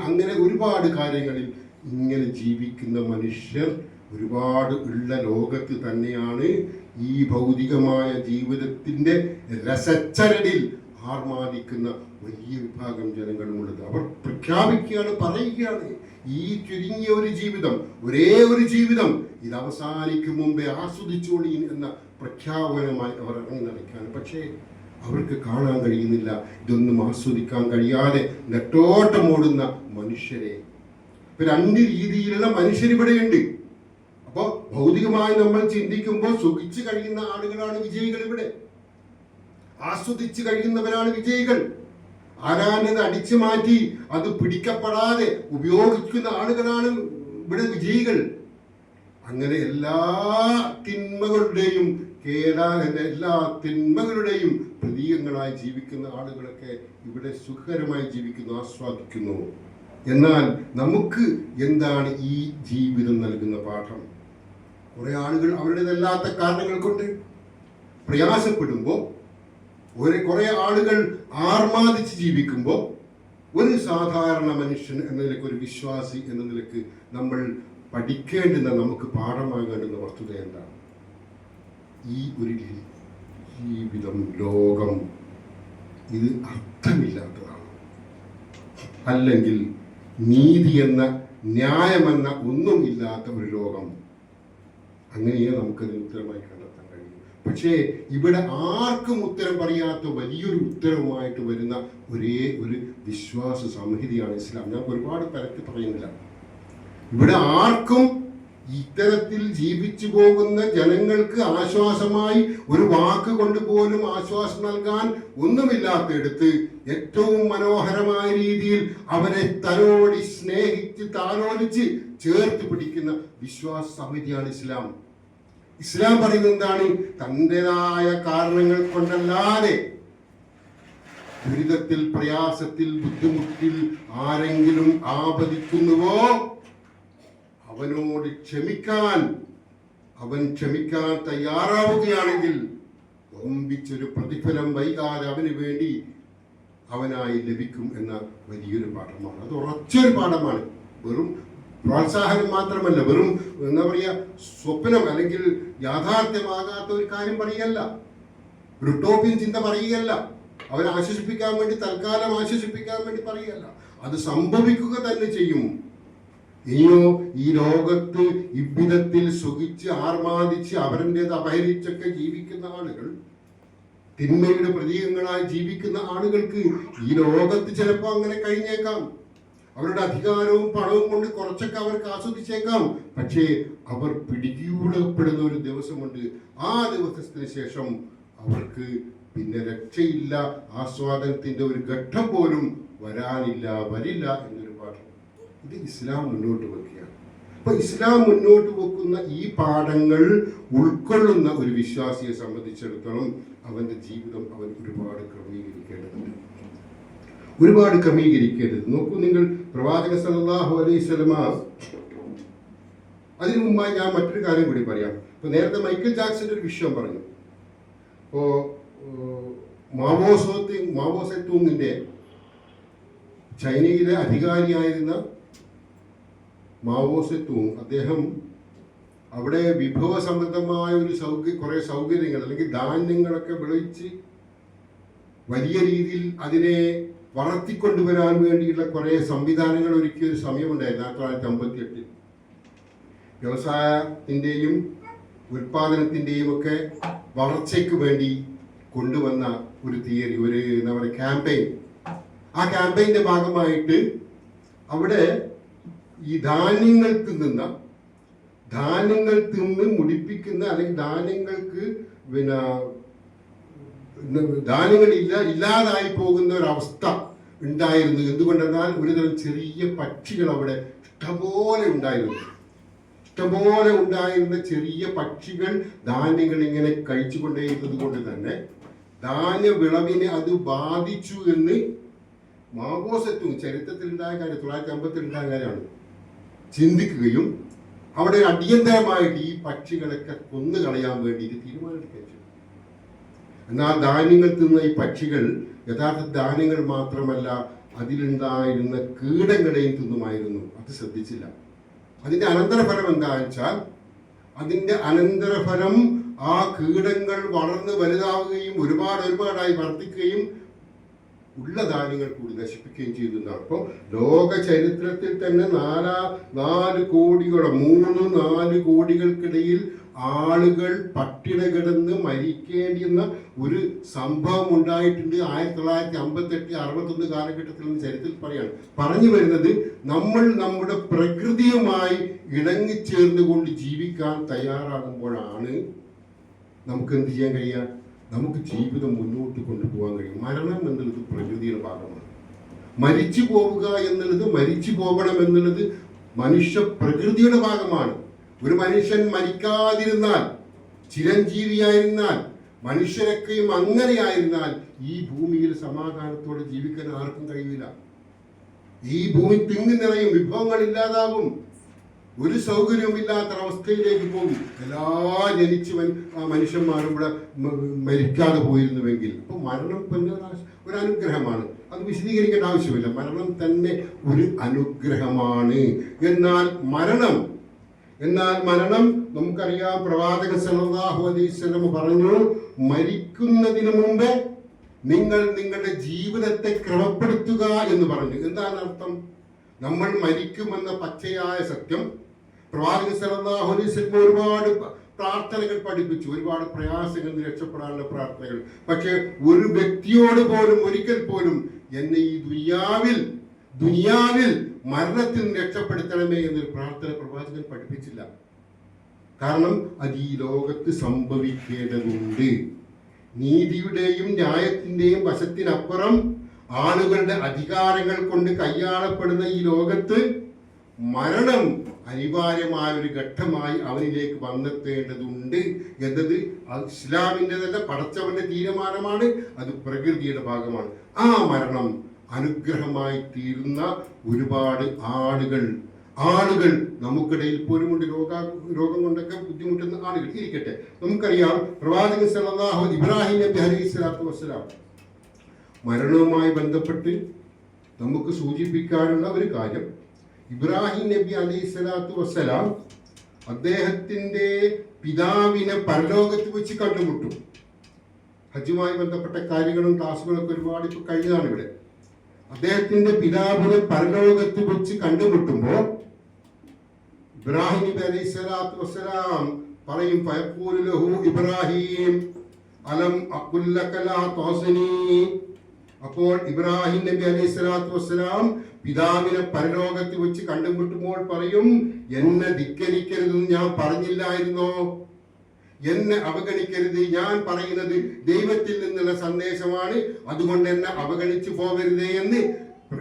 അങ്ങനെ ഒരുപാട് കാര്യങ്ങളിൽ ഇങ്ങനെ ജീവിക്കുന്ന മനുഷ്യർ ഒരുപാട് ഉള്ള ലോകത്ത് തന്നെയാണ് ഈ ഭൗതികമായ ജീവിതത്തിന്റെ രസച്ചരടിൽ ആർമാദിക്കുന്ന വലിയ വിഭാഗം ജനങ്ങളുമുള്ളത്. അവർ പ്രഖ്യാപിക്കുകയാണ്, പറയുകയാണ്, ഈ ചുരുങ്ങിയ ഒരു ജീവിതം, ഒരേ ഒരു ജീവിതം, ഇത് അവസാനിക്കും മുമ്പേ ആസ്വദിച്ചോളി എന്ന പ്രഖ്യാപനമായി അവർ ഇറങ്ങി നടക്കുകയാണ്. പക്ഷേ അവർക്ക് കാണാൻ കഴിയുന്നില്ല, ഇതൊന്നും ആസ്വദിക്കാൻ കഴിയാതെ നെട്ടോട്ടമോടുന്ന മനുഷ്യരെ. ഇപ്പൊ 2 രീതിയിലുള്ള മനുഷ്യരിവിടെയുണ്ട്. അപ്പോൾ ഭൗതികമായി നമ്മൾ ചിന്തിക്കുമ്പോൾ സുഖിച്ചു കഴിയുന്ന ആളുകളാണ് വിജയികൾ. ഇവിടെ ആസ്വദിച്ച് കഴിയുന്നവരാണ് വിജയികൾ. ആരാനത് അടിച്ചു മാറ്റി അത് പിടിക്കപ്പെടാതെ ഉപയോഗിക്കുന്ന ആളുകളാണ് ഇവിടെ വിജയികൾ. അങ്ങനെ എല്ലാ തിന്മകളുടെയും എല്ലാ തിന്മകളുടെയും പ്രതീകങ്ങളായി ജീവിക്കുന്ന ആളുകളൊക്കെ ഇവിടെ സുഖകരമായി ജീവിക്കുന്നു, ആസ്വാദിക്കുന്നു. എന്നാൽ നമുക്ക് എന്താണ് ഈ ജീവിതം നൽകുന്ന പാഠം? കുറെ ആളുകൾ അവരുടേതല്ലാത്ത കാരണങ്ങൾ കൊണ്ട് പ്രയാസപ്പെടുമ്പോൾ, കുറെ ആളുകൾ ആർമാദിച്ച് ജീവിക്കുമ്പോൾ, ഒരു സാധാരണ മനുഷ്യൻ എന്ന നിലയ്ക്ക്, ഒരു വിശ്വാസി എന്ന നിലയ്ക്ക് നമ്മൾ പഠിക്കേണ്ടുന്ന, നമുക്ക് പാഠമാകേണ്ടുന്ന വസ്തുത എന്താണ്? ഈ ഒരു ജീവിതം, ലോകം, ഇത് അർത്ഥമില്ലാത്തതാണ്. അല്ലെങ്കിൽ നീതി എന്ന, ന്യായമെന്ന ഒന്നും ഇല്ലാത്ത ഒരു ലോകം. അങ്ങനെയേ നമുക്കതിന് ഉത്തരമായി കണ്ടെത്താൻ കഴിയും. പക്ഷേ ഇവിടെ ആർക്കും ഉത്തരം പറയാത്ത വലിയൊരു ഉത്തരവുമായിട്ട് വരുന്ന ഒരേ ഒരു വിശ്വാസ സംഹിതയാണ് ഇസ്ലാം. ഞാൻ ഒരുപാട് പരത്തി പറയുന്നില്ല. ഇവിടെ ആർക്കും ഇത്തരത്തിൽ ജീവിച്ചു പോകുന്ന ജനങ്ങൾക്ക് ആശ്വാസമായി ഒരു വാക്ക് കൊണ്ട് പോലും ആശ്വാസം നൽകാൻ ഒന്നുമില്ലാത്തടുത്ത് ഏറ്റവും മനോഹരമായ രീതിയിൽ അവരെ തലോടി സ്നേഹിച്ച് താലോലിച്ച് ചേർത്ത് പിടിക്കുന്ന വിശ്വാസ സമിതിയാണ് ഇസ്ലാം. ഇസ്ലാം പറയുന്നത് എന്താണ്? തൻ്റെതായ കാരണങ്ങൾ കൊണ്ടല്ലാതെ ദുരിതത്തിൽ, പ്രയാസത്തിൽ, ബുദ്ധിമുട്ടിൽ ആരെങ്കിലും ആപതിക്കുന്നുവോ അവനോട് ക്ഷമിക്കാൻ, അവൻ ക്ഷമിക്കാൻ തയ്യാറാവുകയാണെങ്കിൽ ഒമ്പിച്ചൊരു പ്രതിഫലം വൈകാതെ അവന് വേണ്ടി അവനായി ലഭിക്കും എന്ന വലിയൊരു പാഠമാണ്. അത് ഉറച്ചൊരു പാഠമാണ്. വെറും പ്രോത്സാഹനം മാത്രമല്ല, വെറും എന്താ പറയുക, സ്വപ്നം അല്ലെങ്കിൽ യാഥാർത്ഥ്യമാകാത്ത ഒരു കാര്യം പറയുകയല്ല, ഒരു ടോപ്പിയൻ ചിന്ത പറയുകയല്ല, അവരെ ആശ്വസിപ്പിക്കാൻ വേണ്ടി, തൽക്കാലം ആശ്വസിപ്പിക്കാൻ വേണ്ടി പറയുകയല്ല. അത് സംഭവിക്കുക തന്നെ ചെയ്യും. ഇനിയോ ഈ ലോകത്ത് ഇவ்விധത്തിൽ സുഖിച്ച് ആർമാദിച്ച് അവരുടേത് അപഹരിച്ചൊക്കെ ജീവിക്കുന്ന ആളുകൾ, തിന്മയുടെ പ്രതീകങ്ങളായി ജീവിക്കുന്ന ആളുകൾക്ക് ഈ ലോകത്ത് ചിലപ്പോൾ അങ്ങനെ കഴിഞ്ഞേക്കാം. അവരുടെ അധികാരവും പണവും കൊണ്ട് കുറച്ചൊക്കെ അവർക്ക് ആസ്വദിച്ചേക്കാം. പക്ഷേ അവർ പിടികൂടപ്പെടുന്ന ഒരു ദിവസമുണ്ട്. ആ ദിവസത്തിന് ശേഷം അവർക്ക് പിന്നെ രക്ഷയില്ല. ആസ്വാദനത്തിന്റെ ഒരു ഘട്ടം പോലും വരില്ല എന്നൊരു പാഠം ഇത് ഇസ്ലാം മുന്നോട്ട് വെക്കുകയാണ്. അപ്പൊ ഇസ്ലാം മുന്നോട്ട് വെക്കുന്ന ഈ പാഠങ്ങൾ ഉൾക്കൊള്ളുന്ന ഒരു വിശ്വാസിയെ സംബന്ധിച്ചിടത്തോളം അവന്റെ ജീവിതം അവൻ ഒരുപാട് ക്രമീകരിക്കേണ്ടതുണ്ട്. നോക്കൂ നിങ്ങൾ, പ്രവാചകൻ സല്ലല്ലാഹു അലൈഹി വസല്ലമ, അതിനു മുമ്പായി ഞാൻ മറ്റൊരു കാര്യം കൂടി പറയാം. ഇപ്പൊ നേരത്തെ മൈക്കിൾ ജാക്സന്റെ ഒരു വിഷയം പറഞ്ഞു. ഇപ്പോ മാവോ സെതൂങ്ങിന്റെ, ചൈനയിലെ അധികാരിയായിരുന്ന മാവോ സെതൂങ്, അദ്ദേഹം അവിടെ വിഭവ സമൃദ്ധമായ ഒരു കുറെ സൗകര്യങ്ങൾ അല്ലെങ്കിൽ ധാന്യങ്ങളൊക്കെ വിളയിച്ച് വലിയ രീതിയിൽ അതിനെ വളർത്തിക്കൊണ്ടുവരാൻ വേണ്ടിയുള്ള കുറെ സംവിധാനങ്ങൾ ഒരുക്കിയ ഒരു സമയമുണ്ടായിരുന്നു 1958. വ്യവസായത്തിൻ്റെയും ഉൽപാദനത്തിൻ്റെയും ഒക്കെ വളർച്ചയ്ക്ക് വേണ്ടി കൊണ്ടുവന്ന ഒരു തിയറി, ഒരു എന്താ പറയുക, ക്യാമ്പയിൻ. ആ ക്യാമ്പയിൻ്റെ ഭാഗമായിട്ട് അവിടെ ഈ ധാന്യങ്ങൾ തിന്ന് മുടിപ്പിക്കുന്ന, അല്ലെങ്കിൽ ധാന്യങ്ങൾ ഇല്ലാതായി പോകുന്ന ഒരവസ്ഥ ഉണ്ടായിരുന്നു. എന്തുകൊണ്ടെന്നാൽ ഒരുതരം ചെറിയ പക്ഷികൾ അവിടെ ഇഷ്ടംപോലെ ഉണ്ടായിരുന്ന ചെറിയ പക്ഷികൾ ധാന്യങ്ങൾ ഇങ്ങനെ കഴിച്ചുകൊണ്ടേയിരുന്നത് കൊണ്ട് തന്നെ ധാന്യ വിളവിനെ അത് ബാധിച്ചു എന്ന് മാവോ സെതൂങ്, ചരിത്രത്തിൽ ഉണ്ടായ കാര്യം, 1950 ഉണ്ടായ കാര്യമാണ്, ചിന്തിക്കുകയും അവിടെ അടിയന്തരമായിട്ട് ഈ പക്ഷികളൊക്കെ കൊന്നുകളയാൻ വേണ്ടിയിട്ട് തീരുമാനമെടുക്കുകയും ചെയ്തു. എന്നാൽ ധാന്യങ്ങൾ തിന്ന ഈ പക്ഷികൾ യഥാർത്ഥ ധാന്യങ്ങൾ മാത്രമല്ല, അതിലുണ്ടായിരുന്ന കീടങ്ങളെയും തിന്നുമായിരുന്നു. അത് ശ്രദ്ധിച്ചില്ല. അതിന്റെ അനന്തരഫലം എന്താണെന്ന് വെച്ചാൽ, ആ കീടങ്ങൾ വളർന്ന് വലുതാവുകയും ഒരുപാടായി വർദ്ധിക്കുകയും ഉള്ള ധാന്യങ്ങൾ കൂടി നശിപ്പിക്കുകയും ചെയ്തു എന്നാണ്. അപ്പോൾ ലോക ചരിത്രത്തിൽ തന്നെ 4 കോടികൾക്കിടയിൽ ആളുകൾ പട്ടിണ കിടന്ന് മരിക്കേണ്ടിയുന്ന ഒരു സംഭവം ഉണ്ടായിട്ടുണ്ട്. 1958, 61 കാലഘട്ടത്തിൽ നിന്ന് ചരിത്രത്തിൽ പറയാണ്. പറഞ്ഞു വരുന്നത്, നമ്മൾ നമ്മുടെ പ്രകൃതിയുമായി ഇണങ്ങിച്ചേർന്നുകൊണ്ട് ജീവിക്കാൻ തയ്യാറാകുമ്പോഴാണ് നമുക്ക് എന്ത് ചെയ്യാൻ കഴിയുക, നമുക്ക് ജീവിതം മുന്നോട്ട് കൊണ്ടുപോകാൻ കഴിയും. മരണം എന്നുള്ളത് പ്രകൃതിയുടെ ഭാഗമാണ്. മരിച്ചു പോവുക എന്നുള്ളത്, മരിച്ചു പോകണം എന്നുള്ളത് മനുഷ്യ പ്രകൃതിയുടെ ഭാഗമാണ്. ഒരു മനുഷ്യൻ മരിക്കാതിരുന്നാൽ, ചിരഞ്ജീവിയായിരുന്നാൽ, മനുഷ്യരൊക്കെയും അങ്ങനെയായിരുന്നാൽ ഈ ഭൂമിയിൽ സമാധാനത്തോടെ ജീവിക്കാൻ ആർക്കും കഴിയില്ല. ഈ ഭൂമി തിങ്ങി നിറയും, വിഭവങ്ങൾ ഇല്ലാതാവും, ഒരു സൗകര്യവുമില്ലാത്ത അവസ്ഥയിലേക്ക് പോകും. എല്ലാ ജനിച്ച് മനുഷ്യന്മാരും ഇവിടെ മരിക്കാതെ പോയിരുന്നുവെങ്കിൽ. അപ്പോൾ മരണം പിന്നെ ഒരു അനുഗ്രഹമാണ്. അത് വിശദീകരിക്കേണ്ട ആവശ്യമില്ല. മരണം തന്നെ ഒരു അനുഗ്രഹമാണ്. എന്നാൽ മരണം നമുക്കറിയാം. പ്രവാചകൻ സല്ലല്ലാഹു അലൈഹി വസല്ലം പറഞ്ഞു, മരിക്കുന്നതിന് മുമ്പ് നിങ്ങൾ നിങ്ങളുടെ ജീവിതത്തെ ക്രമപ്പെടുത്തുക എന്ന് പറഞ്ഞു. എന്താണ് അർത്ഥം? നമ്മൾ മരിക്കുമെന്ന പച്ചയായ സത്യം പ്രവാചകൻ സല്ലല്ലാഹു അലൈഹി വസല്ലം ഒരുപാട് പ്രാർത്ഥനകൾ പഠിപ്പിച്ചു, ഒരുപാട് പ്രയാസങ്ങളിൽ നിന്ന് രക്ഷപ്പെടാനുള്ള പ്രാർത്ഥനകൾ. പക്ഷെ ഒരു വ്യക്തിയോട് പോലും ഒരിക്കൽ പോലും എന്നെ ഈ ദുനിയാവിൽ മരണത്തിൽ നിന്ന് രക്ഷപ്പെടുത്തണമേ എന്നൊരു പ്രാർത്ഥന പ്രവാചകൻ പഠിപ്പിച്ചില്ല. കാരണം അത് ഈ ലോകത്ത് സംഭവിക്കേണ്ടതുണ്ട്. നീതിയുടെയും ന്യായത്തിന്റെയും വശത്തിനപ്പുറം ആളുകളുടെ അധികാരങ്ങൾ കൊണ്ട് കയ്യാളപ്പെടുന്ന ഈ ലോകത്ത് മരണം അനിവാര്യമായ ഒരു ഘട്ടമായി അവനിലേക്ക് വന്നെത്തേണ്ടതുണ്ട് എന്നത് ഇസ്ലാമിൻ്റെതല്ല, പടച്ചവന്റെ തീരുമാനമാണ്. അത് പ്രകൃതിയുടെ ഭാഗമാണ്. ആ മരണം അനുഗ്രഹമായി തീരുന്ന ഒരുപാട് ആളുകൾ നമുക്കിടയിൽ പോലുമുണ്ട്. രോഗം കൊണ്ടൊക്കെ ബുദ്ധിമുട്ടുന്ന ആളുകൾ ഇരിക്കട്ടെ. നമുക്കറിയാം, പ്രവാചകൻ സല്ലല്ലാഹു ഇബ്രാഹിം നബി അലൈഹിസ്സലാത്തു വസ്സലാം മരണവുമായി ബന്ധപ്പെട്ട് നമുക്ക് സൂചിപ്പിക്കാനുള്ള ഒരു കാര്യം, ഇബ്രാഹിം നബി അലൈഹിസ്സലാത്തു വസ്സലാം അദ്ദേഹത്തിന്റെ പിതാവിനെ പരലോകത്ത് വെച്ച് കണ്ടുമുട്ടും. ഹജ്ജുമായി ബന്ധപ്പെട്ട കാര്യങ്ങളും ക്ലാസുകളൊക്കെ ഒരുപാട് ഇപ്പോൾ കഴിഞ്ഞതാണ് ഇവിടെ. അദ്ദേഹത്തിന്റെ പിതാവിനെ പരലോകത്ത് വെച്ച് കണ്ടുമുട്ടുമ്പോൾ ഇബ്രാഹിം നബി അലൈഹിസ്സലാത്തു വസ്സലാം പറയും, ഫയഖൂലു ലഹു ഇബ്രാഹിം അലം അഖുൽ ലക ലാ തുഹ്സിനി. അപ്പോൾ ഇബ്രാഹിം നബി അലൈഹിസ്സലാത്തു വസ്സലാം പിതാവിനെ പരലോകത്ത് വെച്ച് കണ്ടുമുട്ടുമ്പോൾ പറയും, എന്നെ ധിക്കരിക്കരുതെന്ന് ഞാൻ പറഞ്ഞില്ലായിരുന്നോ? എന്നെ അവഗണിക്കരുത്, ഞാൻ പറയുന്നത് ദൈവത്തിൽ നിന്നുള്ള സന്ദേശമാണ്, അതുകൊണ്ട് എന്നെ അവഗണിച്ചു പോകരുതേ എന്ന്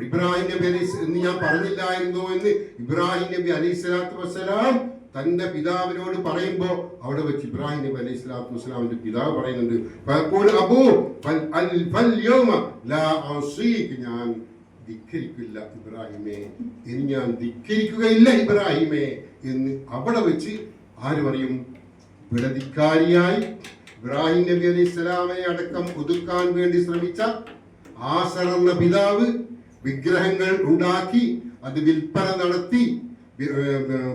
ഇബ്രാഹിം നബി എന്ന് ഞാൻ പറഞ്ഞില്ലായിരുന്നോ എന്ന് ഇബ്രാഹിം നബി അലൈഹിസ്സലാത്തു വസ്സലാം തന്റെ പിതാവിനോട് പറയുമ്പോ അവിടെ വെച്ച് ഇബ്രാഹിം നബി അലൈഹിസ്സലാത്തു വസ്സലാമിന്റെ പിതാവ് പറയുന്നുണ്ട്, ഞാൻ ധിക്കരിക്കില്ല ഇബ്രാഹിമേ, ഇനി ഞാൻ ധിക്കരിക്കുകയില്ല ഇബ്രാഹിമേ എന്ന് അവിടെ വെച്ച് ആര് പറയും? ഇവിടെ ധിക്കാരിയായി ഇബ്രാഹിം നബി അലൈഹിസ്സലാമിനെ അടക്കം ഒതുക്കാൻ വേണ്ടി ശ്രമിച്ച ആസർ എന്ന പിതാവ് വിഗ്രഹങ്ങൾ ഉണ്ടാക്കി അത് വിൽപ്പന നടത്തി